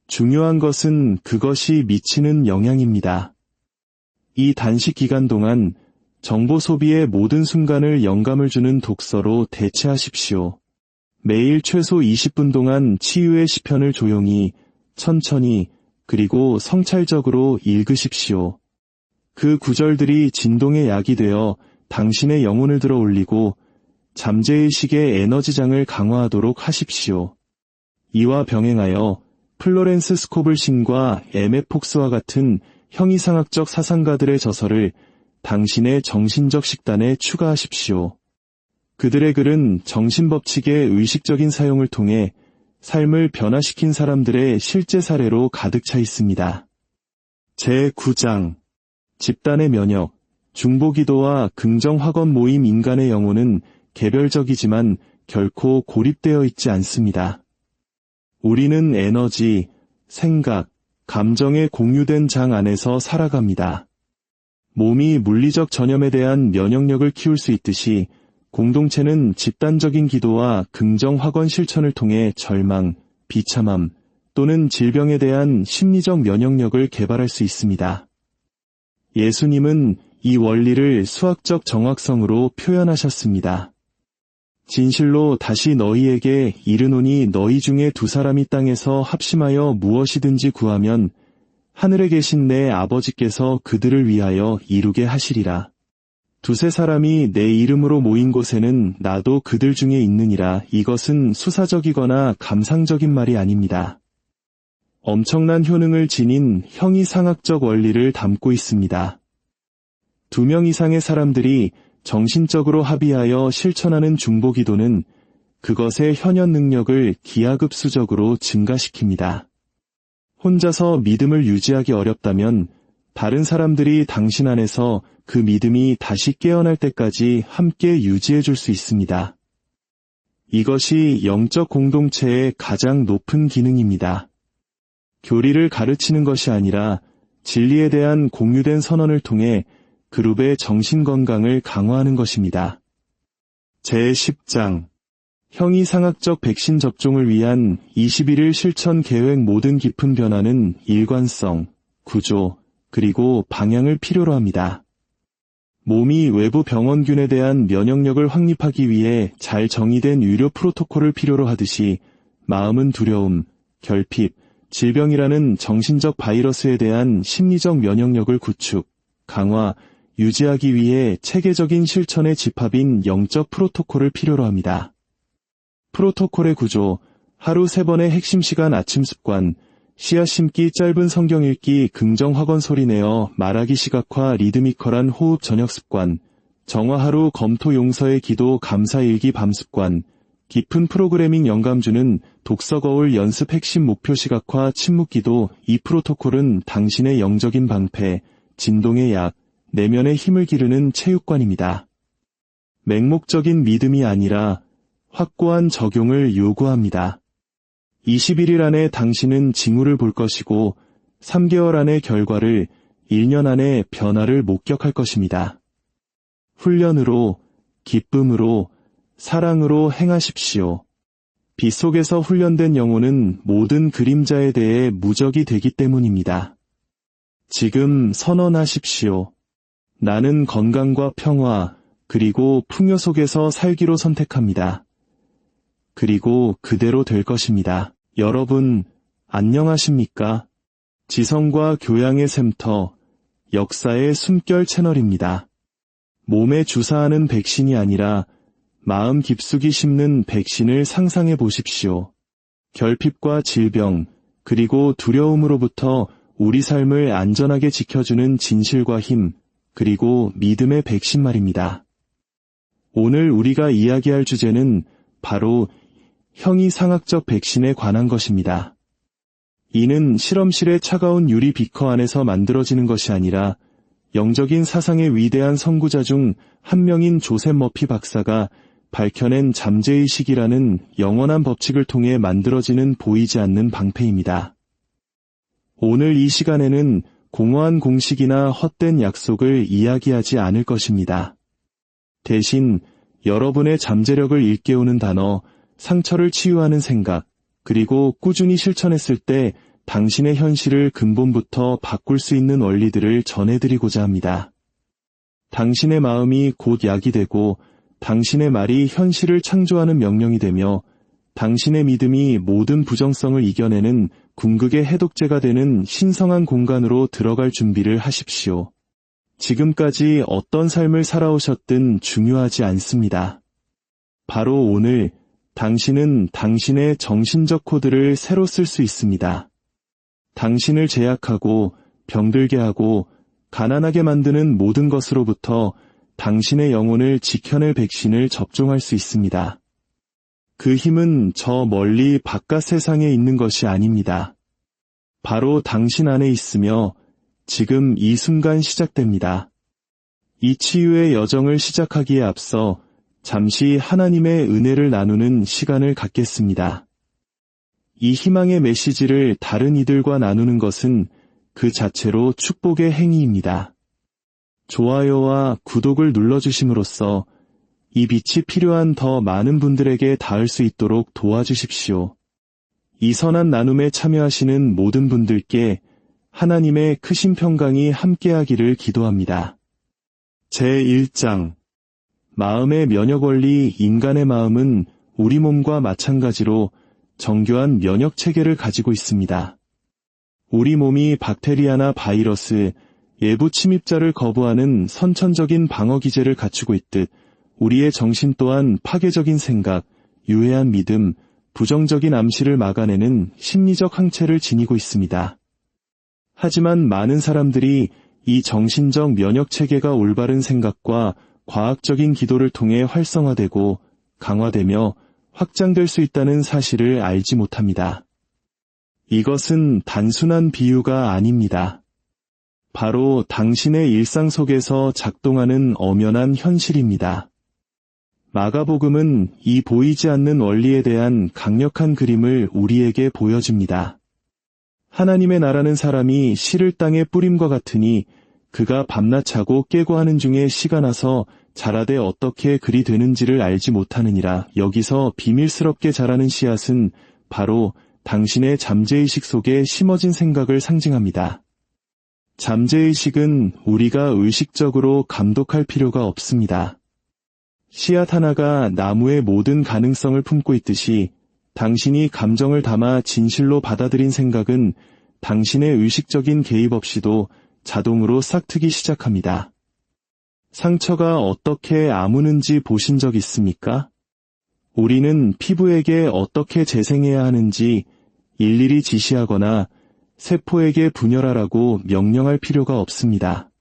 중요한 것은 그것이 미치는 영향입니다. 이 단식 기간 동안 정보 소비의 모든 순간을 영감을 주는 독서로 대체하십시오. 매일 최소 20분 동안 치유의 시편을 조용히, 천천히, 그리고 성찰적으로 읽으십시오. 그 구절들이 진동의 약이 되어 당신의 영혼을 들어 올리고 잠재의식의 에너지장을 강화하도록 하십시오. 이와 병행하여 플로렌스 스코블 신과 에메 폭스와 같은 형이상학적 사상가들의 저서를 당신의 정신적 식단에 추가하십시오. 그들의 글은 정신법칙의 의식적인 사용을 통해 삶을 변화시킨 사람들의 실제 사례로 가득 차 있습니다. 제9장 집단의 면역, 중보기도와 긍정학원 모임. 인간의 영혼은 개별적이지만 결코 고립되어 있지 않습니다. 우리는 에너지, 생각, 감정의 공유된 장 안에서 살아갑니다. 몸이 물리적 전염에 대한 면역력을 키울 수 있듯이 공동체는 집단적인 기도와 긍정학원 실천을 통해 절망, 비참함 또는 질병에 대한 심리적 면역력을 개발할 수 있습니다. 예수님은 이 원리를 수학적 정확성으로 표현하셨습니다. 진실로 다시 너희에게 이르노니 너희 중에 두 사람이 땅에서 합심하여 무엇이든지 구하면 하늘에 계신 내 아버지께서 그들을 위하여 이루게 하시리라. 두세 사람이 내 이름으로 모인 곳에는 나도 그들 중에 있느니라. 이것은 수사적이거나 감상적인 말이 아닙니다. 엄청난 효능을 지닌 형이상학적 원리를 담고 있습니다. 2명 이상의 사람들이 정신적으로 합의하여 실천하는 중보기도는 그것의 현현 능력을 기하급수적으로 증가시킵니다. 혼자서 믿음을 유지하기 어렵다면 다른 사람들이 당신 안에서 그 믿음이 다시 깨어날 때까지 함께 유지해 줄 수 있습니다. 이것이 영적 공동체의 가장 높은 기능입니다. 교리를 가르치는 것이 아니라 진리에 대한 공유된 선언을 통해 그룹의 정신건강을 강화하는 것입니다. 제10장 형이상학적 백신 접종을 위한 21일 실천 계획. 모든 깊은 변화는 일관성, 구조, 그리고 방향을 필요로 합니다. 몸이 외부 병원균에 대한 면역력을 확립하기 위해 잘 정의된 유료 프로토콜을 필요로 하듯이 마음은 두려움, 결핍, 질병이라는 정신적 바이러스에 대한 심리적 면역력을 구축, 강화, 유지하기 위해 체계적인 실천의 집합인 영적 프로토콜을 필요로 합니다. 프로토콜의 구조, 하루 3번의 핵심 시간 아침 습관, 씨앗 심기 짧은 성경 읽기 긍정 확언 소리내어 말하기 시각화 리드미컬한 호흡 저녁 습관, 정화 하루 검토 용서의 기도 감사 일기 밤 습관, 깊은 프로그래밍 영감 주는 독서 거울 연습 핵심 목표 시각화 침묵 기도. 이 프로토콜은 당신의 영적인 방패, 진동의 약, 내면의 힘을 기르는 체육관입니다. 맹목적인 믿음이 아니라 확고한 적용을 요구합니다. 21일 안에 당신은 징후를 볼 것이고 3개월 안에 결과를, 1년 안에 변화를 목격할 것입니다. 훈련으로, 기쁨으로, 사랑으로 행하십시오. 빛 속에서 훈련된 영혼은 모든 그림자에 대해 무적이 되기 때문입니다. 지금 선언하십시오. 나는 건강과 평화, 그리고 풍요 속에서 살기로 선택합니다. 그리고 그대로 될 것입니다. 여러분, 안녕하십니까? 지성과 교양의 샘터, 역사의 숨결 채널입니다. 몸에 주사하는 백신이 아니라 마음 깊숙이 심는 백신을 상상해 보십시오. 결핍과 질병, 그리고 두려움으로부터 우리 삶을 안전하게 지켜주는 진실과 힘, 그리고 믿음의 백신 말입니다. 오늘 우리가 이야기할 주제는 바로 형이상학적 백신에 관한 것입니다. 이는 실험실의 차가운 유리 비커 안에서 만들어지는 것이 아니라 영적인 사상의 위대한 선구자 중 한 명인 조셉 머피 박사가 밝혀낸 잠재의식이라는 영원한 법칙을 통해 만들어지는 보이지 않는 방패입니다. 오늘 이 시간에는 공허한 공식이나 헛된 약속을 이야기하지 않을 것입니다. 대신 여러분의 잠재력을 일깨우는 단어, 상처를 치유하는 생각, 그리고 꾸준히 실천했을 때 당신의 현실을 근본부터 바꿀 수 있는 원리들을 전해드리고자 합니다. 당신의 마음이 곧 약이 되고 당신의 말이 현실을 창조하는 명령이 되며 당신의 믿음이 모든 부정성을 이겨내는 궁극의 해독제가 되는 신성한 공간으로 들어갈 준비를 하십시오. 지금까지 어떤 삶을 살아오셨든 중요하지 않습니다. 바로 오늘 당신은 당신의 정신적 코드를 새로 쓸 수 있습니다. 당신을 제약하고 병들게 하고 가난하게 만드는 모든 것으로부터 당신의 영혼을 지켜낼 백신을 접종할 수 있습니다. 그 힘은 저 멀리 바깥 세상에 있는 것이 아닙니다. 바로 당신 안에 있으며 지금 이 순간 시작됩니다. 이 치유의 여정을 시작하기에 앞서 잠시 하나님의 은혜를 나누는 시간을 갖겠습니다. 이 희망의 메시지를 다른 이들과 나누는 것은 그 자체로 축복의 행위입니다. 좋아요와 구독을 눌러주심으로써 이 빛이 필요한 더 많은 분들에게 닿을 수 있도록 도와주십시오. 이 선한 나눔에 참여하시는 모든 분들께 하나님의 크신 평강이 함께하기를 기도합니다. 제1장 마음의 면역 원리. 인간의 마음은 우리 몸과 마찬가지로 정교한 면역 체계를 가지고 있습니다. 우리 몸이 박테리아나 바이러스, 외부 침입자를 거부하는 선천적인 방어 기제를 갖추고 있듯 우리의 정신 또한 파괴적인 생각, 유해한 믿음, 부정적인 암시를 막아내는 심리적 항체를 지니고 있습니다. 하지만 많은 사람들이 이 정신적 면역 체계가 올바른 생각과 과학적인 기도를 통해 활성화되고 강화되며 확장될 수 있다는 사실을 알지 못합니다. 이것은 단순한 비유가 아닙니다. 바로 당신의 일상 속에서 작동하는 엄연한 현실입니다. 마가복음은 이 보이지 않는 원리에 대한 강력한 그림을 우리에게 보여줍니다. 하나님의 나라는 사람이 씨를 땅에 뿌림과 같으니 그가 밤낮 자고 깨고 하는 중에 시가 나서 자라되 어떻게 그리 되는지를 알지 못하느니라. 여기서 비밀스럽게 자라는 씨앗은 바로 당신의 잠재의식 속에 심어진 생각을 상징합니다. 잠재의식은 우리가 의식적으로 감독할 필요가 없습니다. 씨앗 하나가 나무의 모든 가능성을 품고 있듯이 당신이 감정을 담아 진실로 받아들인 생각은 당신의 의식적인 개입 없이도 자동으로 싹트기 시작합니다. 상처가 어떻게 아무는지 보신 적 있습니까? 우리는 피부에게 어떻게 재생해야 하는지 일일이 지시하거나 세포에게 분열하라고 명령할 필요가 없습니다.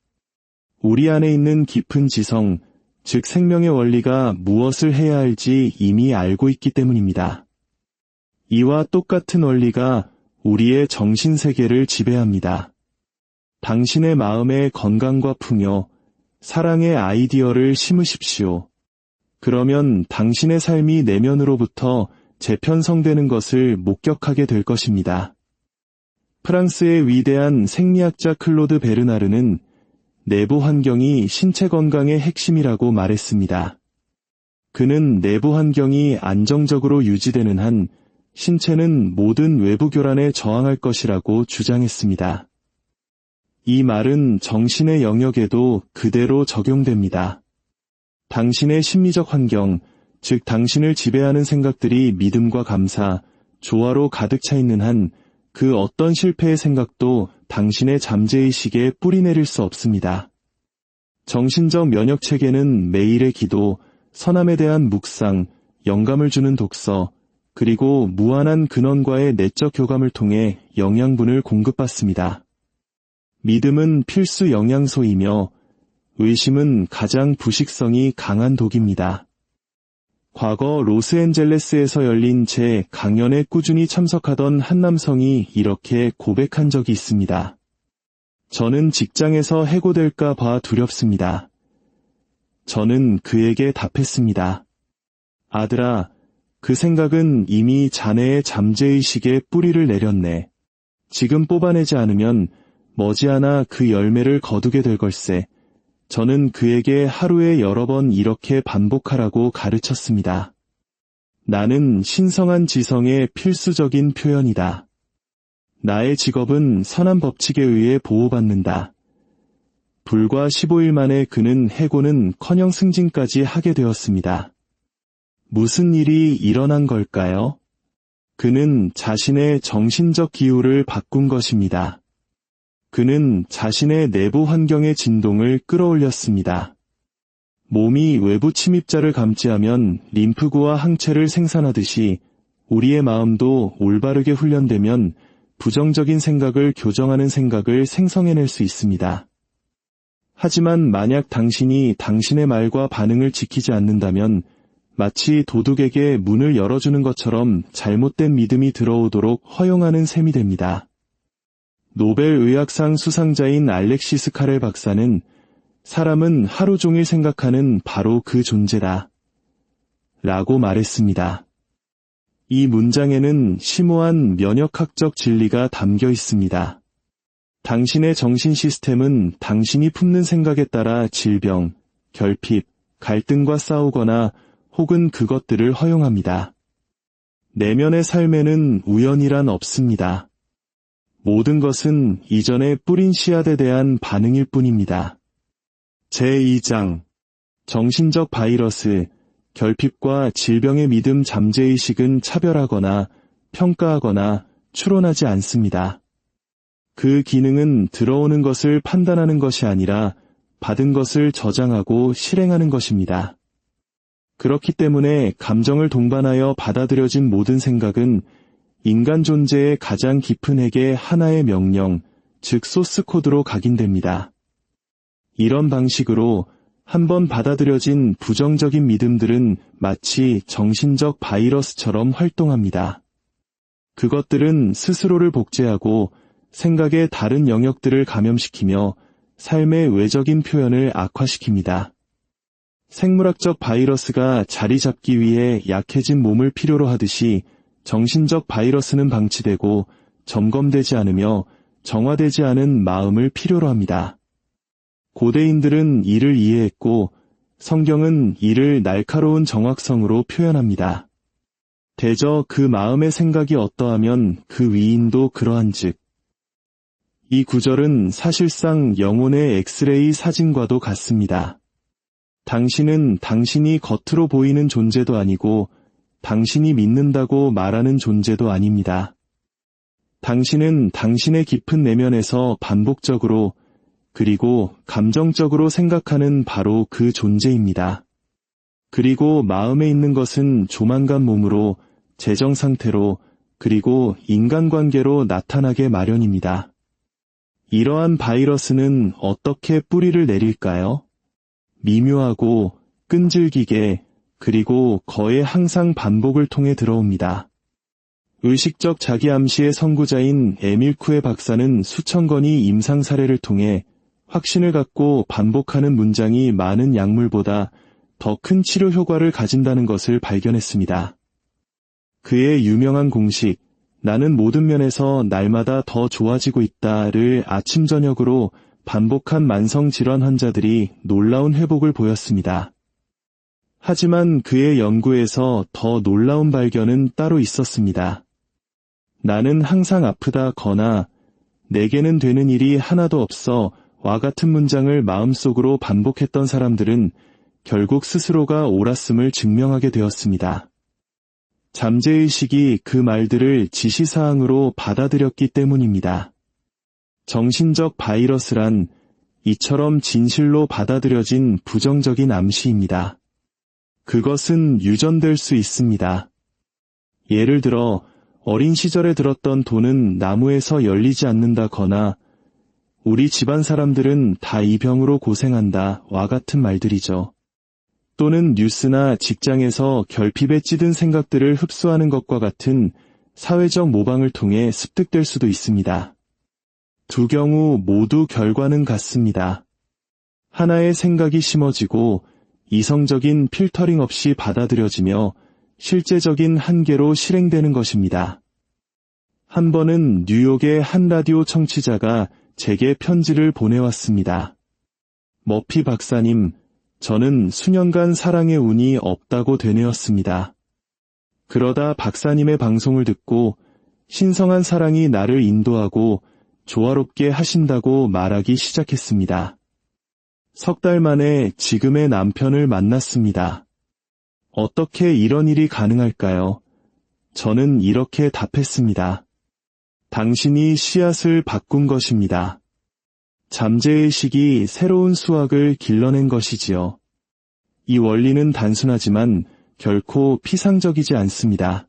우리 안에 있는 깊은 지성, 즉 생명의 원리가 무엇을 해야 할지 이미 알고 있기 때문입니다. 이와 똑같은 원리가 우리의 정신세계를 지배합니다. 당신의 마음에 건강과 풍요, 사랑의 아이디어를 심으십시오. 그러면 당신의 삶이 내면으로부터 재편성되는 것을 목격하게 될 것입니다. 프랑스의 위대한 생리학자 클로드 베르나르는 내부 환경이 신체 건강의 핵심이라고 말했습니다. 그는 내부 환경이 안정적으로 유지되는 한 신체는 모든 외부 교란에 저항할 것이라고 주장했습니다. 이 말은 정신의 영역에도 그대로 적용됩니다. 당신의 심리적 환경, 즉 당신을 지배하는 생각들이 믿음과 감사, 조화로 가득 차 있는 한 그 어떤 실패의 생각도 당신의 잠재의식에 뿌리내릴 수 없습니다. 정신적 면역체계는 매일의 기도, 선함에 대한 묵상, 영감을 주는 독서, 그리고 무한한 근원과의 내적 교감을 통해 영양분을 공급받습니다. 믿음은 필수 영양소이며 의심은 가장 부식성이 강한 독입니다. 과거 로스앤젤레스에서 열린 제 강연에 꾸준히 참석하던 한 남성이 이렇게 고백한 적이 있습니다. 저는 직장에서 해고될까 봐 두렵습니다. 저는 그에게 답했습니다. 아들아, 그 생각은 이미 자네의 잠재의식에 뿌리를 내렸네. 지금 뽑아내지 않으면 머지않아 그 열매를 거두게 될 걸세. 저는 그에게 하루에 여러 번 이렇게 반복하라고 가르쳤습니다. 나는 신성한 지성의 필수적인 표현이다. 나의 직업은 선한 법칙에 의해 보호받는다. 불과 15일 만에 그는 해고는커녕 승진까지 하게 되었습니다. 무슨 일이 일어난 걸까요? 그는 자신의 정신적 기후를 바꾼 것입니다. 그는 자신의 내부 환경의 진동을 끌어올렸습니다. 몸이 외부 침입자를 감지하면 림프구와 항체를 생산하듯이 우리의 마음도 올바르게 훈련되면 부정적인 생각을 교정하는 생각을 생성해낼 수 있습니다. 하지만 만약 당신이 당신의 말과 반응을 지키지 않는다면 마치 도둑에게 문을 열어주는 것처럼 잘못된 믿음이 들어오도록 허용하는 셈이 됩니다. 노벨 의학상 수상자인 알렉시스 카렐 박사는 사람은 하루 종일 생각하는 바로 그 존재다 라고 말했습니다. 이 문장에는 심오한 면역학적 진리가 담겨 있습니다. 당신의 정신 시스템은 당신이 품는 생각에 따라 질병, 결핍, 갈등과 싸우거나 혹은 그것들을 허용합니다. 내면의 삶에는 우연이란 없습니다. 모든 것은 이전에 뿌린 씨앗에 대한 반응일 뿐입니다. 제2장 정신적 바이러스, 결핍과 질병의 믿음 잠재의식은 차별하거나 평가하거나 추론하지 않습니다. 그 기능은 들어오는 것을 판단하는 것이 아니라 받은 것을 저장하고 실행하는 것입니다. 그렇기 때문에 감정을 동반하여 받아들여진 모든 생각은 인간 존재의 가장 깊은 핵의 하나의 명령, 즉 소스 코드로 각인됩니다. 이런 방식으로 한번 받아들여진 부정적인 믿음들은 마치 정신적 바이러스처럼 활동합니다. 그것들은 스스로를 복제하고 생각의 다른 영역들을 감염시키며 삶의 외적인 표현을 악화시킵니다. 생물학적 바이러스가 자리 잡기 위해 약해진 몸을 필요로 하듯이 정신적 바이러스는 방치되고 점검되지 않으며 정화되지 않은 마음을 필요로 합니다. 고대인들은 이를 이해했고 성경은 이를 날카로운 정확성으로 표현합니다. 대저 그 마음의 생각이 어떠하면 그 위인도 그러한즉. 이 구절은 사실상 영혼의 엑스레이 사진과도 같습니다. 당신은 당신이 겉으로 보이는 존재도 아니고 당신이 믿는다고 말하는 존재도 아닙니다. 당신은 당신의 깊은 내면에서 반복적으로 그리고 감정적으로 생각하는 바로 그 존재입니다. 그리고 마음에 있는 것은 조만간 몸으로, 재정 상태로, 그리고 인간관계로 나타나게 마련입니다. 이러한 바이러스는 어떻게 뿌리를 내릴까요? 미묘하고 끈질기게 그리고 거의 항상 반복을 통해 들어옵니다. 의식적 자기암시의 선구자인 에밀 쿠에 박사는 수천 건의 임상 사례를 통해 확신을 갖고 반복하는 문장이 많은 약물보다 더 큰 치료 효과를 가진다는 것을 발견했습니다. 그의 유명한 공식, 나는 모든 면에서 날마다 더 좋아지고 있다를 아침 저녁으로 반복한 만성질환 환자들이 놀라운 회복을 보였습니다. 하지만 그의 연구에서 더 놀라운 발견은 따로 있었습니다. 나는 항상 아프다거나 내게는 되는 일이 하나도 없어 와 같은 문장을 마음속으로 반복했던 사람들은 결국 스스로가 옳았음을 증명하게 되었습니다. 잠재의식이 그 말들을 지시사항으로 받아들였기 때문입니다. 정신적 바이러스란 이처럼 진실로 받아들여진 부정적인 암시입니다. 그것은 유전될 수 있습니다. 예를 들어 어린 시절에 들었던 돈은 나무에서 열리지 않는다거나 우리 집안 사람들은 다 이 병으로 고생한다 와 같은 말들이죠. 또는 뉴스나 직장에서 결핍에 찌든 생각들을 흡수하는 것과 같은 사회적 모방을 통해 습득될 수도 있습니다. 두 경우 모두 결과는 같습니다. 하나의 생각이 심어지고 이성적인 필터링 없이 받아들여지며 실제적인 한계로 실행되는 것입니다. 한 번은 뉴욕의 한 라디오 청취자가 제게 편지를 보내왔습니다. 머피 박사님, 저는 수년간 사랑의 운이 없다고 되뇌었습니다. 그러다 박사님의 방송을 듣고 신성한 사랑이 나를 인도하고 조화롭게 하신다고 말하기 시작했습니다. 석 달 만에 지금의 남편을 만났습니다. 어떻게 이런 일이 가능할까요? 저는 이렇게 답했습니다. 당신이 씨앗을 바꾼 것입니다. 잠재의식이 새로운 수확을 길러낸 것이지요. 이 원리는 단순하지만 결코 피상적이지 않습니다.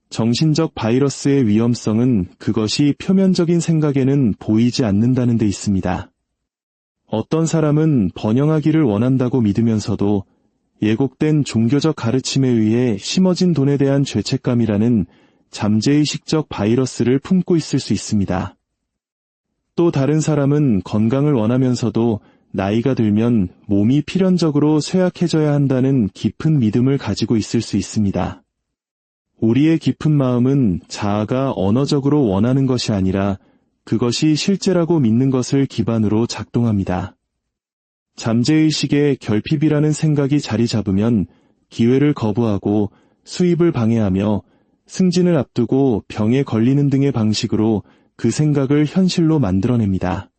정신적 바이러스의 위험성은 그것이 표면적인 생각에는 보이지 않는다는 데 있습니다. 어떤 사람은 번영하기를 원한다고 믿으면서도 예곡된 종교적 가르침에 의해 심어진 돈에 대한 죄책감이라는 잠재의식적 바이러스를 품고 있을 수 있습니다. 또 다른 사람은 건강을 원하면서도 나이가 들면 몸이 필연적으로 쇠약해져야 한다는 깊은 믿음을 가지고 있을 수 있습니다. 우리의 깊은 마음은 자아가 언어적으로 원하는 것이 아니라 그것이 실제라고 믿는 것을 기반으로 작동합니다. 잠재의식의 결핍이라는 생각이 자리 잡으면 기회를 거부하고 수입을 방해하며 승진을 앞두고 병에 걸리는 등의 방식으로 그 생각을 현실로 만들어냅니다.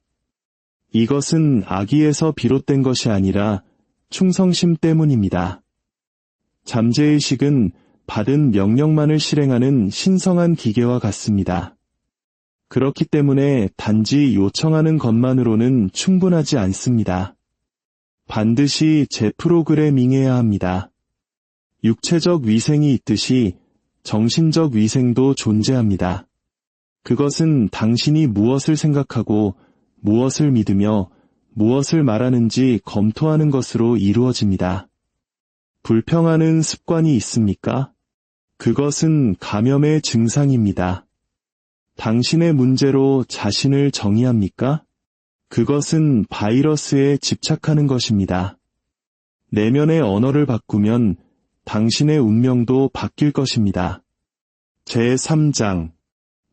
이것은 악의에서 비롯된 것이 아니라 충성심 때문입니다. 잠재의식은 받은 명령만을 실행하는 신성한 기계와 같습니다. 그렇기 때문에 단지 요청하는 것만으로는 충분하지 않습니다. 반드시 재프로그래밍해야 합니다. 육체적 위생이 있듯이 정신적 위생도 존재합니다. 그것은 당신이 무엇을 생각하고 무엇을 믿으며 무엇을 말하는지 검토하는 것으로 이루어집니다. 불평하는 습관이 있습니까? 그것은 감염의 증상입니다. 당신의 문제로 자신을 정의합니까? 그것은 바이러스에 집착하는 것입니다. 내면의 언어를 바꾸면 당신의 운명도 바뀔 것입니다. 제3장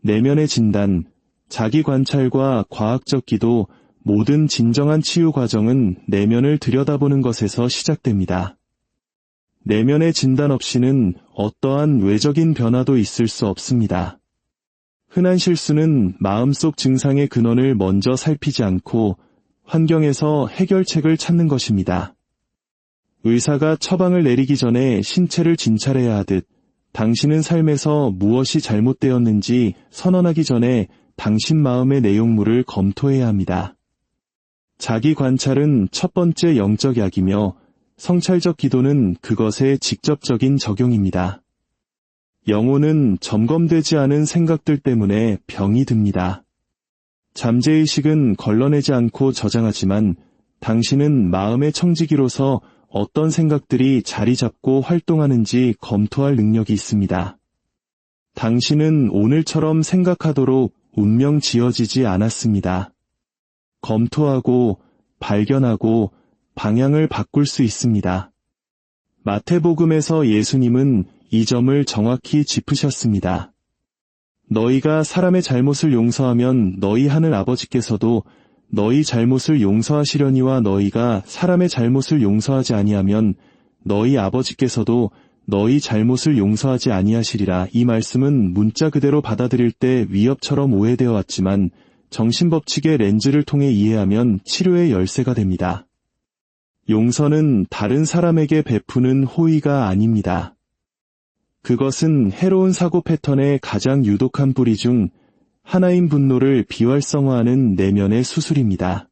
내면의 진단, 자기 관찰과 과학적 기도 모든 진정한 치유 과정은 내면을 들여다보는 것에서 시작됩니다. 내면의 진단 없이는 어떠한 외적인 변화도 있을 수 없습니다. 흔한 실수는 마음속 증상의 근원을 먼저 살피지 않고 환경에서 해결책을 찾는 것입니다. 의사가 처방을 내리기 전에 신체를 진찰해야 하듯 당신은 삶에서 무엇이 잘못되었는지 선언하기 전에 당신 마음의 내용물을 검토해야 합니다. 자기 관찰은 첫 번째 영적 약이며 성찰적 기도는 그것의 직접적인 적용입니다. 영혼은 점검되지 않은 생각들 때문에 병이 듭니다. 잠재의식은 걸러내지 않고 저장하지만 당신은 마음의 청지기로서 어떤 생각들이 자리 잡고 활동하는지 검토할 능력이 있습니다. 당신은 오늘처럼 생각하도록 운명 지어지지 않았습니다. 검토하고 발견하고 방향을 바꿀 수 있습니다. 마태복음에서 예수님은 이 점을 정확히 짚으셨습니다. 너희가 사람의 잘못을 용서하면 너희 하늘 아버지께서도 너희 잘못을 용서하시려니와 너희가 사람의 잘못을 용서하지 아니하면 너희 아버지께서도 너희 잘못을 용서하지 아니하시리라. 이 말씀은 문자 그대로 받아들일 때 위협처럼 오해되어 왔지만 정신법칙의 렌즈를 통해 이해하면 치료의 열쇠가 됩니다. 용서는 다른 사람에게 베푸는 호의가 아닙니다. 그것은 해로운 사고 패턴의 가장 유독한 뿌리 중 하나인 분노를 비활성화하는 내면의 수술입니다.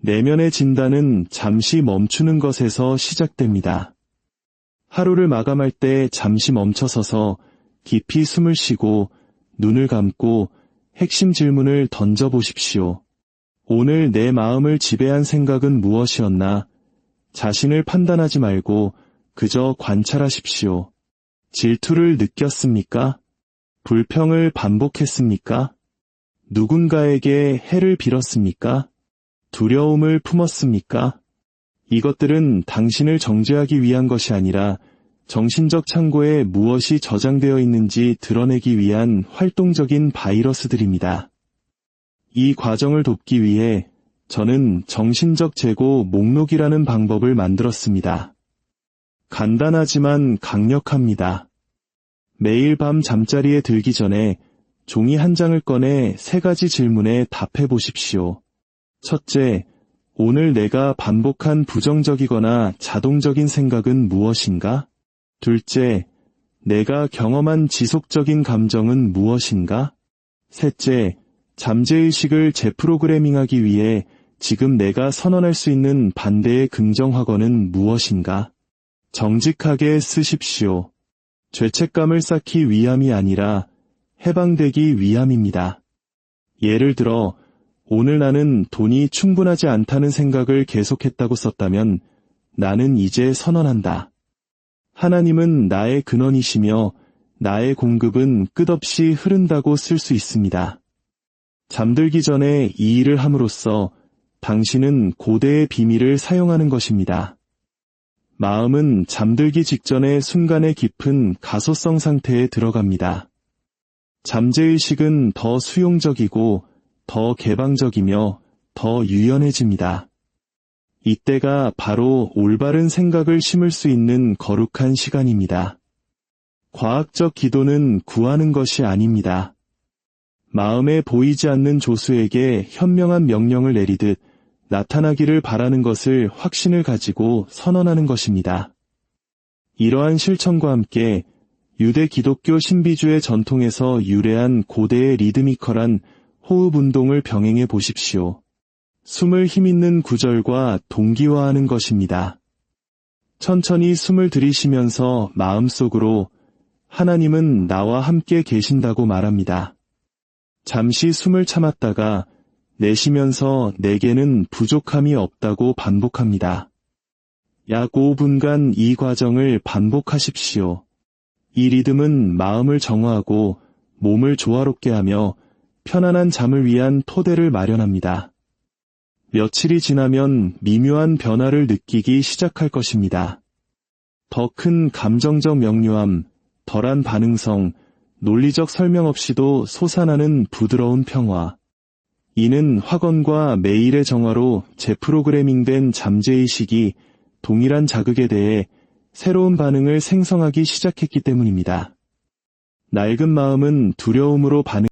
내면의 진단은 잠시 멈추는 것에서 시작됩니다. 하루를 마감할 때 잠시 멈춰서서 깊이 숨을 쉬고 눈을 감고 핵심 질문을 던져보십시오. 오늘 내 마음을 지배한 생각은 무엇이었나? 자신을 판단하지 말고 그저 관찰하십시오. 질투를 느꼈습니까? 불평을 반복했습니까? 누군가에게 해를 빌었습니까? 두려움을 품었습니까? 이것들은 당신을 정죄하기 위한 것이 아니라 정신적 창고에 무엇이 저장되어 있는지 드러내기 위한 활동적인 바이러스들입니다. 이 과정을 돕기 위해 저는 정신적 재고 목록이라는 방법을 만들었습니다. 간단하지만 강력합니다. 매일 밤 잠자리에 들기 전에 종이 한 장을 꺼내 3가지 질문에 답해 보십시오. 첫째, 오늘 내가 반복한 부정적이거나 자동적인 생각은 무엇인가? 둘째, 내가 경험한 지속적인 감정은 무엇인가? 셋째, 잠재의식을 재프로그래밍하기 위해 지금 내가 선언할 수 있는 반대의 긍정 확언은 무엇인가? 정직하게 쓰십시오. 죄책감을 쌓기 위함이 아니라 해방되기 위함입니다. 예를 들어 오늘 나는 돈이 충분하지 않다는 생각을 계속했다고 썼다면 나는 이제 선언한다. 하나님은 나의 근원이시며 나의 공급은 끝없이 흐른다고 쓸 수 있습니다. 잠들기 전에 이 일을 함으로써 당신은 고대의 비밀을 사용하는 것입니다. 마음은 잠들기 직전의 순간의 깊은 가소성 상태에 들어갑니다. 잠재의식은 더 수용적이고 더 개방적이며 더 유연해집니다. 이때가 바로 올바른 생각을 심을 수 있는 거룩한 시간입니다. 과학적 기도는 구하는 것이 아닙니다. 마음에 보이지 않는 조수에게 현명한 명령을 내리듯 나타나기를 바라는 것을 확신을 가지고 선언하는 것입니다. 이러한 실천과 함께 유대 기독교 신비주의 전통에서 유래한 고대의 리드미컬한 호흡 운동을 병행해 보십시오. 숨을 힘있는 구절과 동기화하는 것입니다. 천천히 숨을 들이쉬면서 마음속으로 하나님은 나와 함께 계신다고 말합니다. 잠시 숨을 참았다가 내쉬면서 내게는 부족함이 없다고 반복합니다. 약 5분간 이 과정을 반복하십시오. 이 리듬은 마음을 정화하고 몸을 조화롭게 하며 편안한 잠을 위한 토대를 마련합니다. 며칠이 지나면 미묘한 변화를 느끼기 시작할 것입니다. 더 큰 감정적 명료함, 덜한 반응성, 논리적 설명 없이도 솟아나는 부드러운 평화. 이는 확언과 매일의 정화로 재프로그래밍된 잠재의식이 동일한 자극에 대해 새로운 반응을 생성하기 시작했기 때문입니다. 낡은 마음은 두려움으로 반응